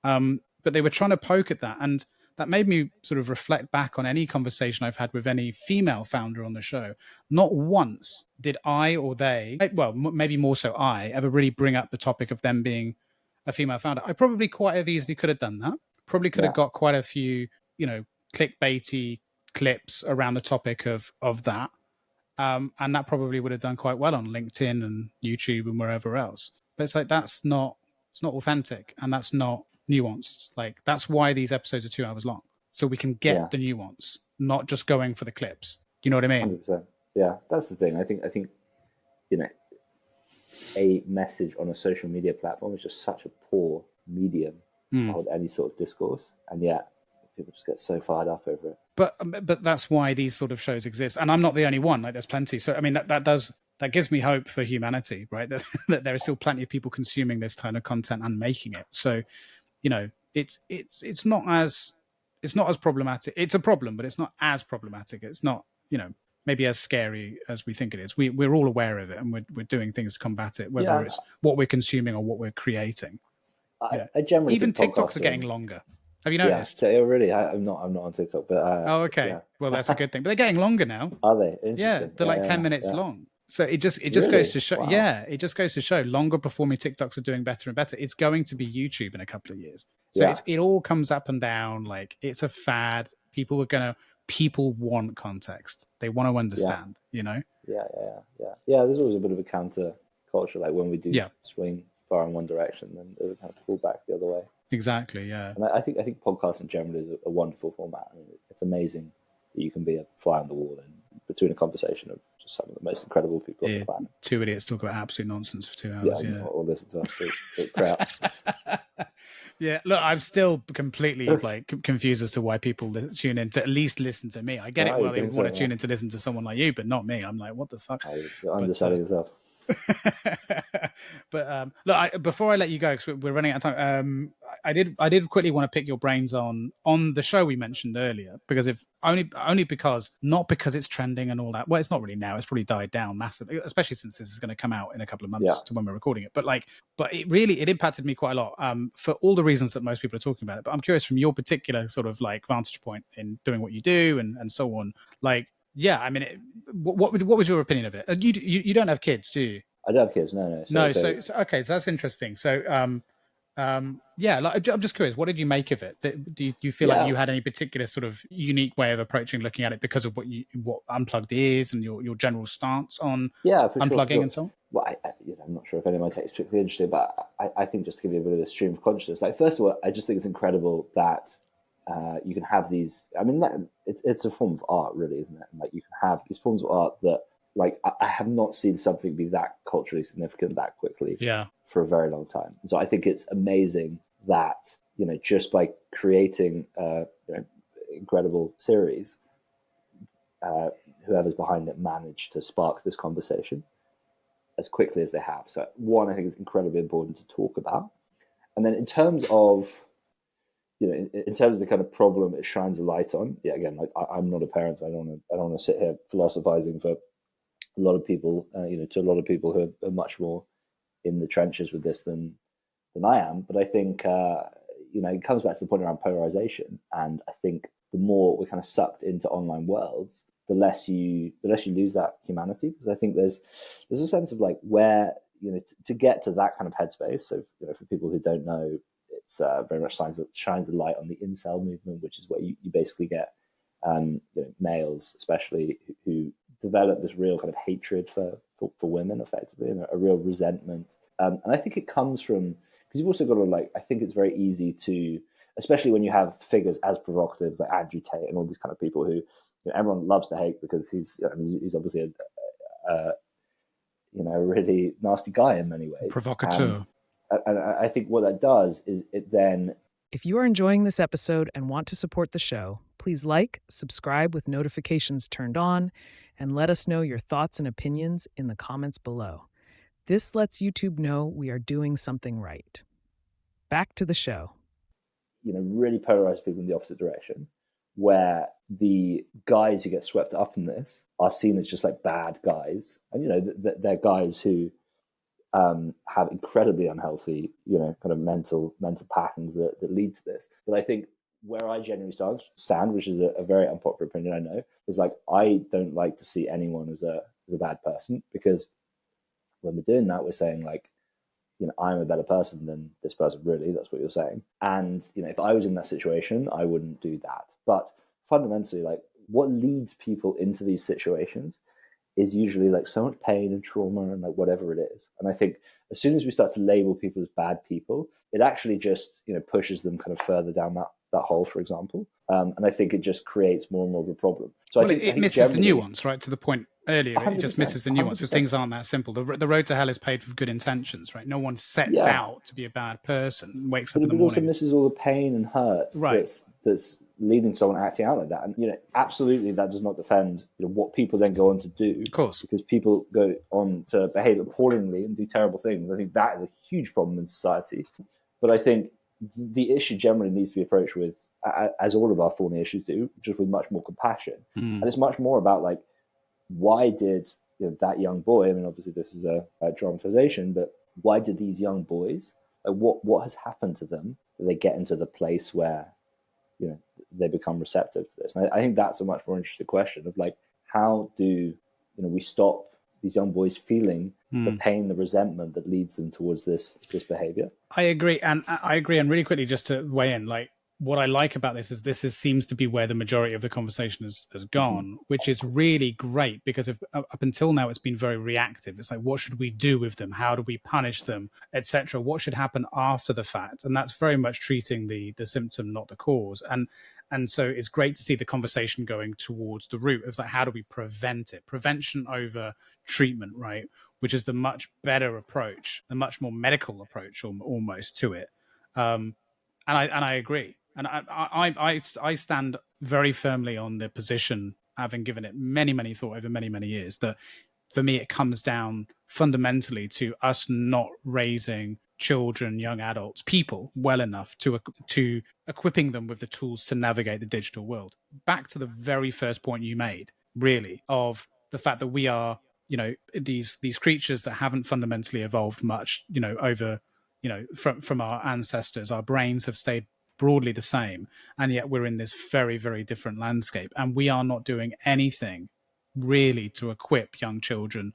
B: But they were trying to poke at that, and that made me sort of reflect back on any conversation I've had with any female founder on the show. Not once did I or they, well, maybe more so I, ever really bring up the topic of them being a female founder. I probably quite have easily could have done that. Probably could have got quite a few, you know, clickbaity clips around the topic of that. And that probably would have done quite well on LinkedIn and YouTube and wherever else. But it's like, it's not authentic, and that's not nuanced. Like, that's why these episodes are 2 hours long, so we can get the nuance, not just going for the clips. You know what I mean?
C: 100%. Yeah, that's the thing. I think you know, a message on a social media platform is just such a poor medium to hold any sort of discourse, and yet people just get so fired up over it.
B: But that's why these sort of shows exist, and I'm not the only one. Like, there's plenty. So I mean, that gives me hope for humanity, right? That there are still plenty of people consuming this kind of content and making it. So, you know, it's not as problematic. It's a problem, but it's not as problematic. It's not, you know, maybe as scary as we think it is. We're all aware of it, and we're doing things to combat it, whether it's what we're consuming or what we're creating.
C: I generally
B: even TikToks are getting longer. Have you noticed?
C: Yeah, really. I'm not on TikTok, but
B: okay. Yeah. Well, that's a good thing. But they're getting longer now.
C: Are they?
B: Yeah, they're like 10 minutes long. So it just goes to show. Wow. Yeah, it just goes to show longer performing TikToks are doing better and better. It's going to be YouTube in a couple of years. So it all comes up and down. Like, it's a fad. People want context. They want to understand. You know. Yeah.
C: There's always a bit of a counter culture. Like, when we do swing far in one direction, then there's a kind of pull back the other way.
B: Exactly. Yeah.
C: And I think podcast in general is a wonderful format. I mean, it's amazing that you can be a fly on the wall and between a conversation of just some of the most incredible people on the planet.
B: Two idiots talk about absolute nonsense for 2 hours.
C: Or listen to us crap.
B: Yeah, look, I'm still completely like confused as to why people tune in to at least listen to me. I get it. Well, they want to tune in to listen to someone like you, but not me. I'm like, what the fuck?
C: You're underselling yourself.
B: But look, before I let you go, because we're running out of time, I did quickly want to pick your brains on the show we mentioned earlier, because not because it's trending and all that. Well, it's not really now. It's probably died down massively, especially since this is going to come out in a couple of months to when we're recording it. But it impacted me quite a lot for all the reasons that most people are talking about it. But I'm curious, from your particular sort of like vantage point in doing what you do and so on, like. Yeah, I mean, what was your opinion of it? You don't have kids, do you?
C: I don't have kids. No.
B: So okay, so that's interesting. So yeah, like, I'm just curious, what did you make of it? Do you feel like you had any particular sort of unique way of approaching looking at it because of what Unplugged is and your general stance on unplugging and so on?
C: Well, I'm not sure if any of my takes particularly interesting, but I think, just to give you a bit of a stream of consciousness, like, first of all, I just think it's incredible that you can have these. I mean, it's a form of art, really, isn't it? And, like, you can have these forms of art that, like, I have not seen something be that culturally significant that quickly for a very long time. So I think it's amazing that, you know, just by creating incredible series, whoever's behind it managed to spark this conversation as quickly as they have. So one, I think it's incredibly important to talk about. And then in terms of, you know, in terms of the kind of problem it shines a light on, again, like, I'm not a parent. I don't want to sit here philosophizing for a lot of people, to a lot of people who are much more in the trenches with this than I am. But I think, it comes back to the point around polarization. And I think the more we're kind of sucked into online worlds, the less you lose that humanity. Because I think there's a sense of, like, where, you know, to get to that kind of headspace. So, you know, for people who don't know, it's very much shines a light on the incel movement, which is where you basically get males, especially, who develop this real kind of hatred for women, effectively, and a real resentment. And I think it comes from, because you've also got to I think it's very easy to, especially when you have figures as provocative like Andrew Tate and all these kind of people who everyone loves to hate because he's obviously a really nasty guy in many ways.
B: Provocateur.
C: And I think what that does is it then...
A: If you are enjoying this episode and want to support the show, please subscribe with notifications turned on, and let us know your thoughts and opinions in the comments below. This lets YouTube know we are doing something right. Back to the show.
C: Really polarize people in the opposite direction, where the guys who get swept up in this are seen as just like bad guys. And, they're guys who have incredibly unhealthy, kind of mental patterns that lead to this. But I think where I genuinely stand, which is a very unpopular opinion, I know, is I don't like to see anyone as a bad person, because when we're doing that, we're saying I'm a better person than this person, really. That's what you're saying. And, if I was in that situation, I wouldn't do that. But fundamentally, what leads people into these situations is usually so much pain and trauma and whatever it is. And I think as soon as we start to label people as bad people, it actually just, pushes them kind of further down that hole, for example. And I think it just creates more and more of a problem. So I think
B: misses the nuance, right? To the point earlier, it just
C: 100%,
B: misses the nuance. So things aren't that simple. The road to hell is paved with good intentions, right? No one sets out to be a bad person and wakes up in the morning.
C: It also misses all the pain and hurt that's leading someone acting out like that. And, absolutely that does not defend what people then go on to do.
B: Of course.
C: Because people go on to behave appallingly and do terrible things. I think that is a huge problem in society. But I think the issue generally needs to be approached with, as all of our thorny issues do, just with much more compassion. And it's much more about why did that young boy, I mean, obviously this is a dramatization, but why did these young boys, what has happened to them that they get into the place where they become receptive to this? And I think that's a much more interesting question of how do we stop these young boys feeling the pain, the resentment that leads them towards this behavior?
B: I agree, and really quickly, just to weigh in, what I like about this is seems to be where the majority of the conversation has gone, which is really great, because up until now it's been very reactive. It's what should we do with them? How do we punish them, etc.? What should happen after the fact? And that's very much treating the symptom, not the cause. And so it's great to see the conversation going towards the root. It's how do we prevent it? Prevention over treatment, right? Which is the much better approach, the much more medical approach almost to it. And I agree. And I stand very firmly on the position, having given it many thought over many years, that for me it comes down fundamentally to us not raising children, young adults, people well enough to equipping them with the tools to navigate the digital world. Back to the very first point you made, really, of the fact that we are, these creatures that haven't fundamentally evolved much, over, from our ancestors. Our brains have stayed broadly the same, and yet we're in this very different landscape, and we are not doing anything really to equip young children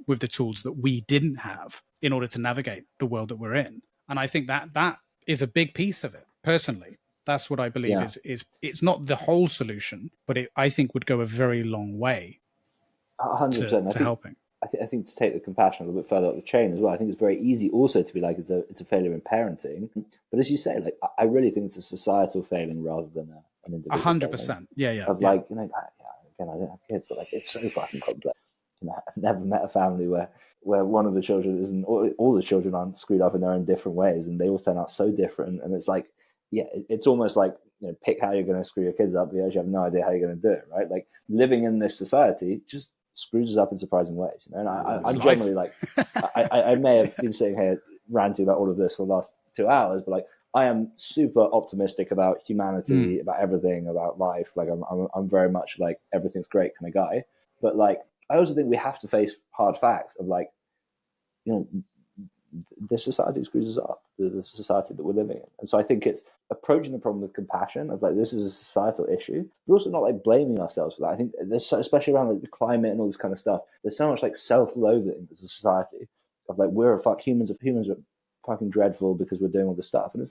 B: with the tools that we didn't have in order to navigate the world that we're in. And I think that is a big piece of it. Personally, that's what I believe is it's not the whole solution, but I think would go a very long way
C: 100%
B: to helping.
C: I think to take the compassion a little bit further up the chain as well, I think it's very easy also to be it's a failure in parenting. But as you say, I really think it's a societal failing rather than an individual
B: 100%. Yeah.
C: Again, I don't have kids, but it's so fucking complex. I've never met a family where one of the children isn't, all the children aren't screwed up in their own different ways, and they all turn out so different. And it's it's almost pick how you're going to screw your kids up, but you actually have no idea how you're going to do it, right? Living in this society just screws us up in surprising ways, and I'm generally I may have been sitting here ranting about all of this for the last 2 hours, but I am super optimistic about humanity, about everything, about life. I'm very much everything's great kind of guy, but I also think we have to face hard facts of this society screws us up, the society that we're living in. And so I think it's approaching the problem with compassion of this is a societal issue, but also not blaming ourselves for that. I think there's especially around the climate and all this kind of stuff, there's so much self-loathing as a society of humans are fucking dreadful because we're doing all this stuff. And it's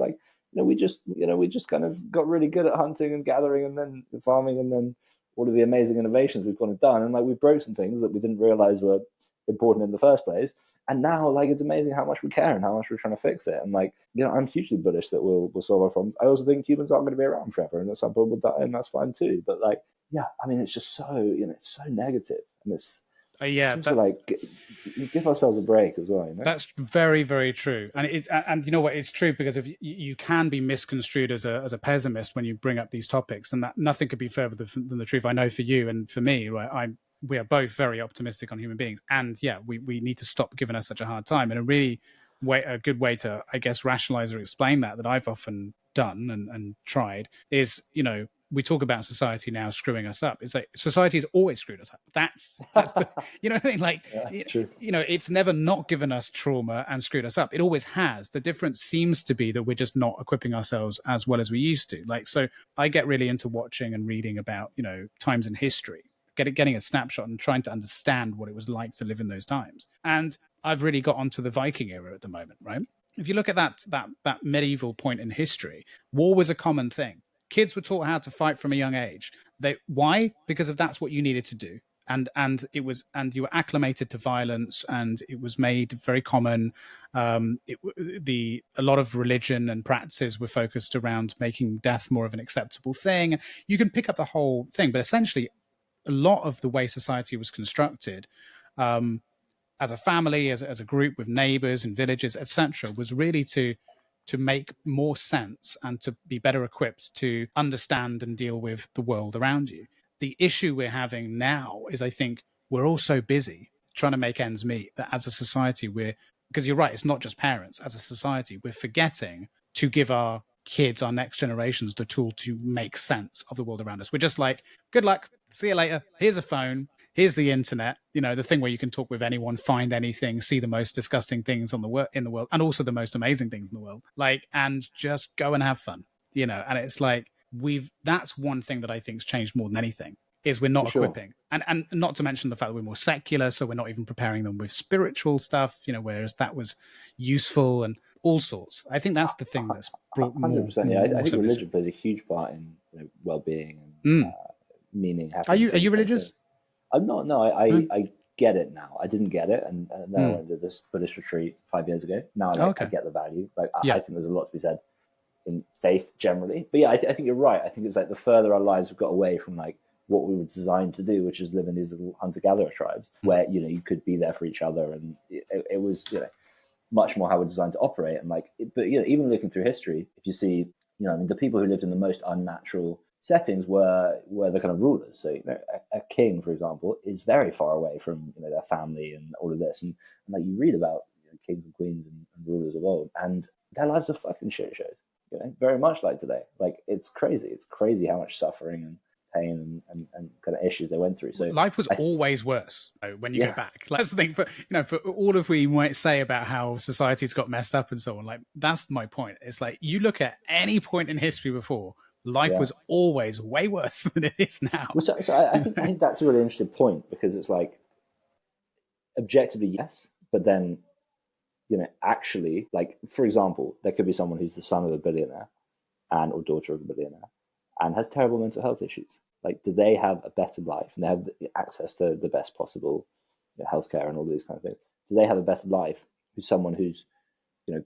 C: we just kind of got really good at hunting and gathering and then farming, and then all of the amazing innovations we've gone and done, and like we broke some things that we didn't realize were important in the first place. And now, like, it's amazing how much we care and how much we're trying to fix it. And like, I'm hugely bullish that we'll solve our problems. I also think humans aren't going to be around forever, and at some point we'll die, and that's fine too. But like, yeah, I mean, it's just so, it's so negative, and it's like give ourselves a break as well.
B: That's very, very true, and you know what? It's true, because if you can be misconstrued as a pessimist when you bring up these topics, and that nothing could be further than the truth. I know for you and for me, right? We are both very optimistic on human beings, and yeah, we need to stop giving us such a hard time. And a good way to, I guess, rationalize or explain that I've often done and tried is, we talk about society now screwing us up. It's like society has always screwed us up. That's the, you know what I mean? Like, it's never not given us trauma and screwed us up. It always has. The difference seems to be that we're just not equipping ourselves as well as we used to. Like, so I get really into watching and reading about, times in history, getting a snapshot and trying to understand what it was like to live in those times. And I've really got onto the Viking era at the moment, right? If you look at that medieval point in history, war was a common thing. Kids were taught how to fight from a young age. Why? Because that's what you needed to do. And you were acclimated to violence, and it was made very common. A lot of religion and practices were focused around making death more of an acceptable thing. You can pick up the whole thing, but essentially, a lot of the way society was constructed, as a family, as a group with neighbors and villages, etc., was really to make more sense and to be better equipped to understand and deal with the world around you. The issue we're having now is, I think, we're all so busy trying to make ends meet that as a society, because you're right, it's not just parents, as a society, we're forgetting to give our kids, our next generations, the tool to make sense of the world around us. We're just like, good luck, see you later, here's a phone, here's the internet, the thing where you can talk with anyone, find anything, see the most disgusting things in the world, and also the most amazing things in the world, like, and just go and have fun, and it's like, that's one thing that I think's changed more than anything, is we're not equipping. And not to mention the fact that we're more secular, so we're not even preparing them with spiritual stuff, whereas that was useful and all sorts. I think that's the thing that's brought
C: 100%, yeah. I think religion plays a huge part in well-being and meaning.
B: Are you religious?
C: I'm not. No, I get it now. I didn't get it, and then I went to this Buddhist retreat 5 years ago. Now I get the value. Like I think there's a lot to be said in faith generally. But yeah, I think you're right. I think it's like the further our lives have got away from like what we were designed to do, which is live in these little hunter-gatherer tribes where you could be there for each other, and it was much more how we're designed to operate. And like, but even looking through history, if you see, the people who lived in the most unnatural settings were the kind of rulers. So a king, for example, is very far away from their family and all of this, and like you read about kings and queens and rulers of old, and their lives are fucking shit shows. Very much like today. Like it's crazy. It's crazy how much suffering and pain and kind of issues they went through. So
B: life was always worse when you go back. Like, that's the thing. For all of we might say about how society's got messed up and so on. Like that's my point. It's like you look at any point in history before. Life was always way worse than it is now.
C: So I think that's a really interesting point, because it's like objectively yes, but then actually, like for example, there could be someone who's the son of a billionaire or daughter of a billionaire and has terrible mental health issues. Like, do they have a better life and they have access to the best possible healthcare and all these kind of things? Do they have a better life with someone who's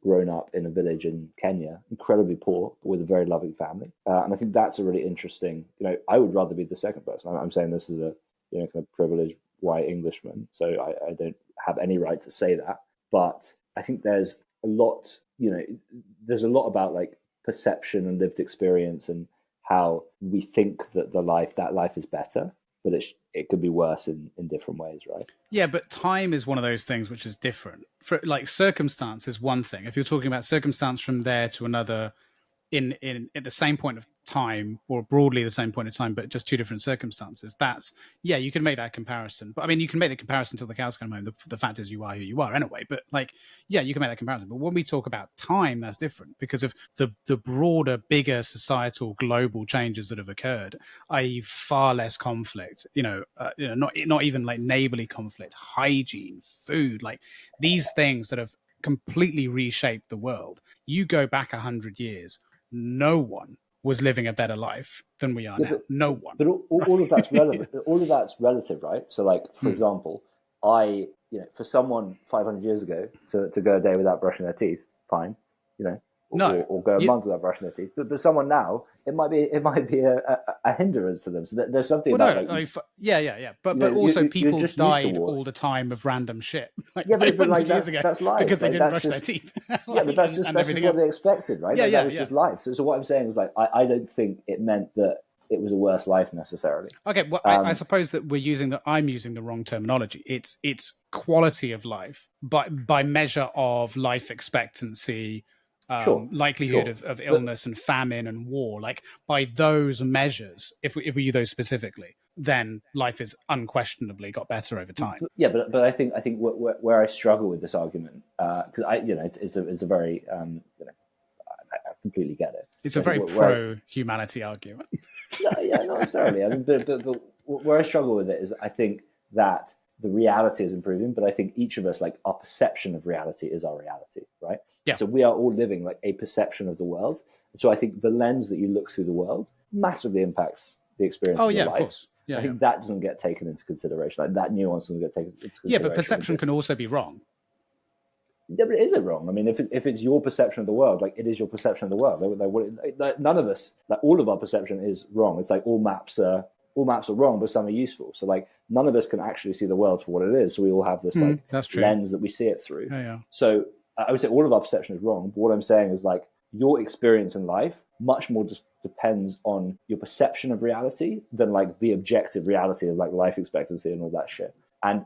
C: grown up in a village in Kenya, incredibly poor, but with a very loving family? And I think that's a really interesting, I would rather be the second person. I'm saying this as a, kind of privileged white Englishman, so I don't have any right to say that. But I think there's a lot, there's a lot about like perception and lived experience and how we think that that life is better, but it could be worse in different ways, right?
B: Yeah, but time is one of those things which is different. For like circumstance is one thing. If you're talking about circumstance from there to another in at the same point of time, or broadly the same point of time, but just two different circumstances, you can make that comparison. But I mean, you can make the comparison till the cows come home. The fact is you are who you are anyway. But like, yeah, you can make that comparison. But when we talk about time, that's different because of the broader, bigger societal global changes that have occurred, i.e. far less conflict, not even like neighborly conflict, hygiene, food, like these things that have completely reshaped the world. You go back 100 years, no one was living a better life than we are now. No one.
C: But all of that's relevant. All of that's relative, right? So, like, for example, for someone 500 years ago to go a day without brushing their teeth, fine, or go a month without brushing their teeth. But someone now, it might be a hindrance to them. So there's something about
B: But also people died all the time of random shit. Like,
C: but like that's life
B: because they didn't brush their teeth.
C: But that's just what they expected, right? That was just life. So what I'm saying is, like, I don't think it meant that it was a worse life necessarily.
B: Okay, well, I suppose that I'm using the wrong terminology. It's quality of life, but by measure of life expectancy, likelihood of illness and famine and war. Like, by those measures, if we use those specifically, then life is unquestionably got better over time.
C: Yeah, but I think where I struggle with this argument, because it's a very I completely get it.
B: It's a very pro-humanity argument.
C: Not necessarily. I mean, but where I struggle with it is, I think that the reality is improving, but I think each of us, like, our perception of reality is our reality, right?
B: Yeah.
C: So we are all living like a perception of the world. So I think the lens that you look through the world massively impacts the experience of your life. Of course. Yeah, I think that doesn't get taken into consideration. Like, that nuance doesn't get taken into consideration.
B: Yeah, but perception can also be wrong.
C: Yeah, but is it wrong? I mean, if it's your perception of the world, like, it is your perception of the world. None of us, like, all of our perception is wrong. It's like all maps are wrong, but some are useful. So, like, none of us can actually see the world for what it is. So we all have this lens that we see it through.
B: Yeah.
C: So I would say all of our perception is wrong. But what I'm saying is, like, your experience in life much more just depends on your perception of reality than, like, the objective reality of, like, life expectancy and all that shit. And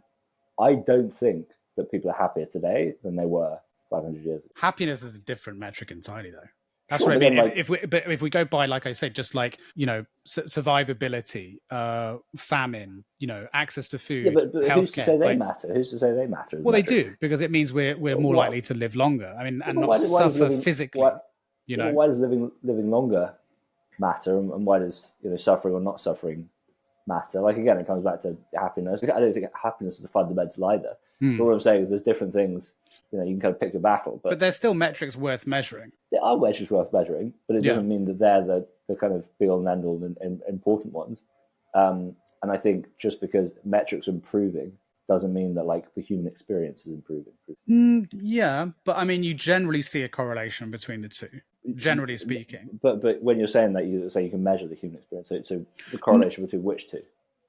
C: I don't think that people are happier today than they were 500 years ago.
B: Happiness is a different metric entirely, though. That's what I mean. If we go by, like I said, just like, survivability, famine, access to food,
C: but
B: healthcare.
C: Who's to say they matter? Who's to say they matter?
B: Well, they do, because it means we're more likely to live longer. I mean, and not suffer physically.
C: Why does living longer matter, and why does suffering or not suffering matter? Like, again, it comes back to happiness. I don't think happiness is a fundamental either. But what I'm saying is, there's different things. You can kind of pick your battle, but
B: there's still metrics worth measuring.
C: There are metrics worth measuring, but it doesn't mean that they're the kind of be all and end all and important ones. And I think just because metrics are improving doesn't mean that, like, the human experience is improving.
B: Yeah, but I mean, you generally see a correlation between the two, generally speaking.
C: But when you're saying that, you say you can measure the human experience. So the correlation between which two?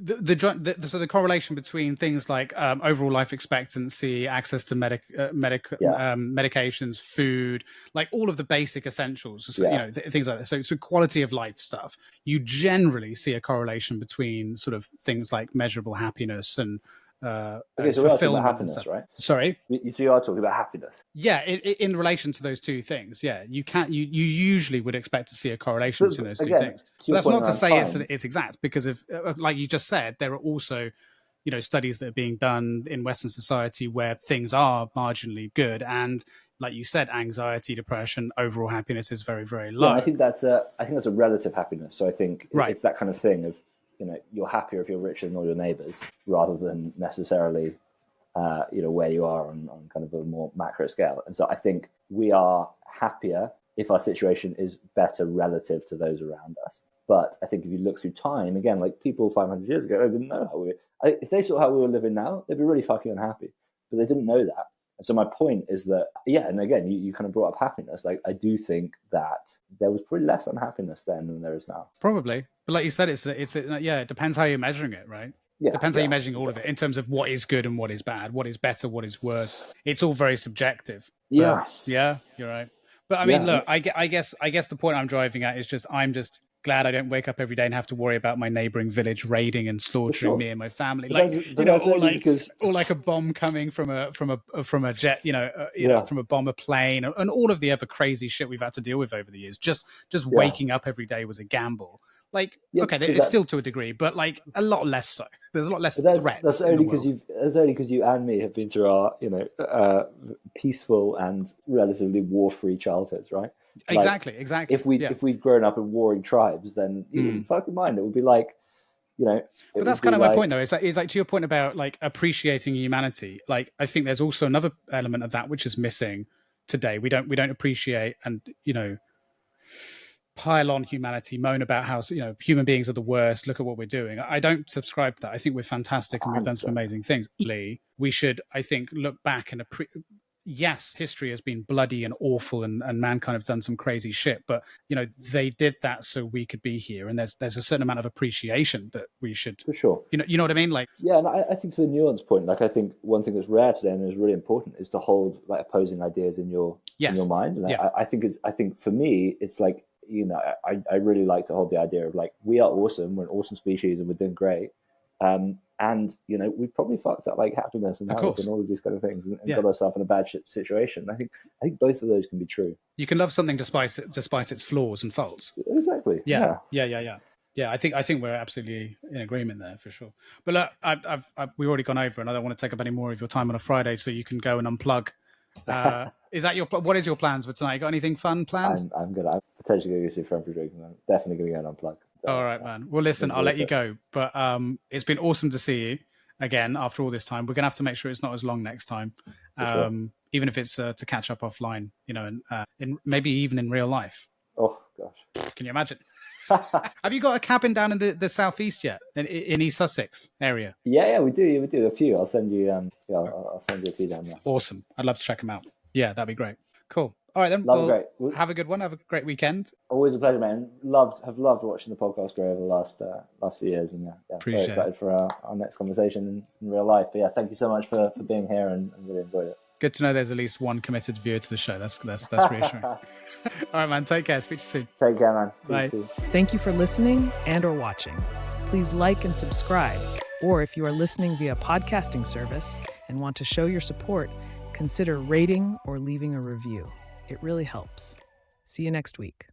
B: So the correlation between things like overall life expectancy, access to medications, food, like all of the basic essentials, things like that. So quality of life stuff. You generally see a correlation between sort of things like measurable happiness and
C: so we're talking about happiness, right?
B: Sorry,
C: you are talking about happiness.
B: Yeah, in relation to those two things, yeah, you usually would expect to see a correlation between those two things. But that's not to say it's exact, because of like you just said, there are also studies that are being done in Western society where things are marginally good, and like you said, anxiety, depression, overall happiness is very, very low.
C: Yeah, I think that's a relative happiness. So I think it's that kind of thing of, you're happier if you're richer than all your neighbors, rather than necessarily, where you are on kind of a more macro scale. And so I think we are happier if our situation is better relative to those around us. But I think if you look through time, again, like, people 500 years ago didn't know if they saw how we were living now, they'd be really fucking unhappy. But they didn't know that. And so my point is that, and again, you kind of brought up happiness. Like, I do think that there was probably less unhappiness then than there is now.
B: Probably. But like you said, it depends how you're measuring it, right? Yeah, depends how you're measuring all of it in terms of what is good and what is bad, what is better, what is worse. It's all very subjective.
C: Yeah.
B: Yeah, you're right. But I mean, look, I guess the point I'm driving at is I'm just glad I don't wake up every day and have to worry about my neighboring village raiding and slaughtering me and my family. Or like a bomb coming from a jet, from a bomber plane, and all of the other crazy shit we've had to deal with over the years. Just waking up every day was a gamble. Like, it's still to a degree, but like a lot less so. There's a lot less threats. That's only
C: because you and me have been through our peaceful and relatively war-free childhoods, right?
B: Exactly.
C: If we'd grown up in warring tribes, then you wouldn't fucking mind. It would be like, But
B: that's kind of my point, though. It's like to your point about like appreciating humanity. Like, I think there's also another element of that which is missing today. We don't appreciate, and pile on humanity, moan about how, human beings are the worst, look at what we're doing. I don't subscribe to that. I think we're fantastic and we've done some amazing things. We should, I think, look back and yes, history has been bloody and awful, and mankind have done some crazy shit, but they did that so we could be here, and there's a certain amount of appreciation that we should,
C: for sure,
B: you know what I mean, like.
C: Yeah, and I think to the nuance point, like, I think one thing that's rare today and is really important is to hold like opposing ideas in your mind. And I think for me it's like, I really like to hold the idea of like, we are awesome, we're an awesome species and we're doing great, and we probably fucked up like happiness and health and all of these kind of things, and got ourselves in a bad situation. I think both of those can be true. You
B: can love something despite its flaws and faults.
C: Exactly.
B: Yeah. I think we're absolutely in agreement there for sure. But look, we've already gone over, and I don't want to take up any more of your time on a Friday, so you can go and unplug. Is that what is your plans for tonight? You got anything fun planned?
C: I'm potentially going to go see a friend for drinking. I'm definitely going to go and unplug.
B: All right, man. Well, listen, I'll let you go. But it's been awesome to see you again after all this time. We're going to have to make sure it's not as long next time, even if it's to catch up offline, and maybe even in real life.
C: Oh, gosh.
B: Can you imagine? Have you got a cabin down in the southeast yet, in East Sussex area?
C: Yeah, we do. A few. I'll send you. I'll send you a few down there.
B: Awesome. I'd love to check them out. Yeah, that'd be great. Cool. All right then.
C: Great.
B: Have a good one. Have a great weekend.
C: Always a pleasure, man. Have loved watching the podcast grow over the last few years, and very excited for our next conversation in real life. But yeah, thank you so much for being here, and really enjoyed it.
B: Good to know there's at least one committed viewer to the show. That's reassuring. All right, man. Take care. Speak to you soon.
C: Take care, man.
B: Bye.
A: Thank you for listening and or watching. Please like and subscribe. Or if you are listening via podcasting service and want to show your support, consider rating or leaving a review. It really helps. See you next week.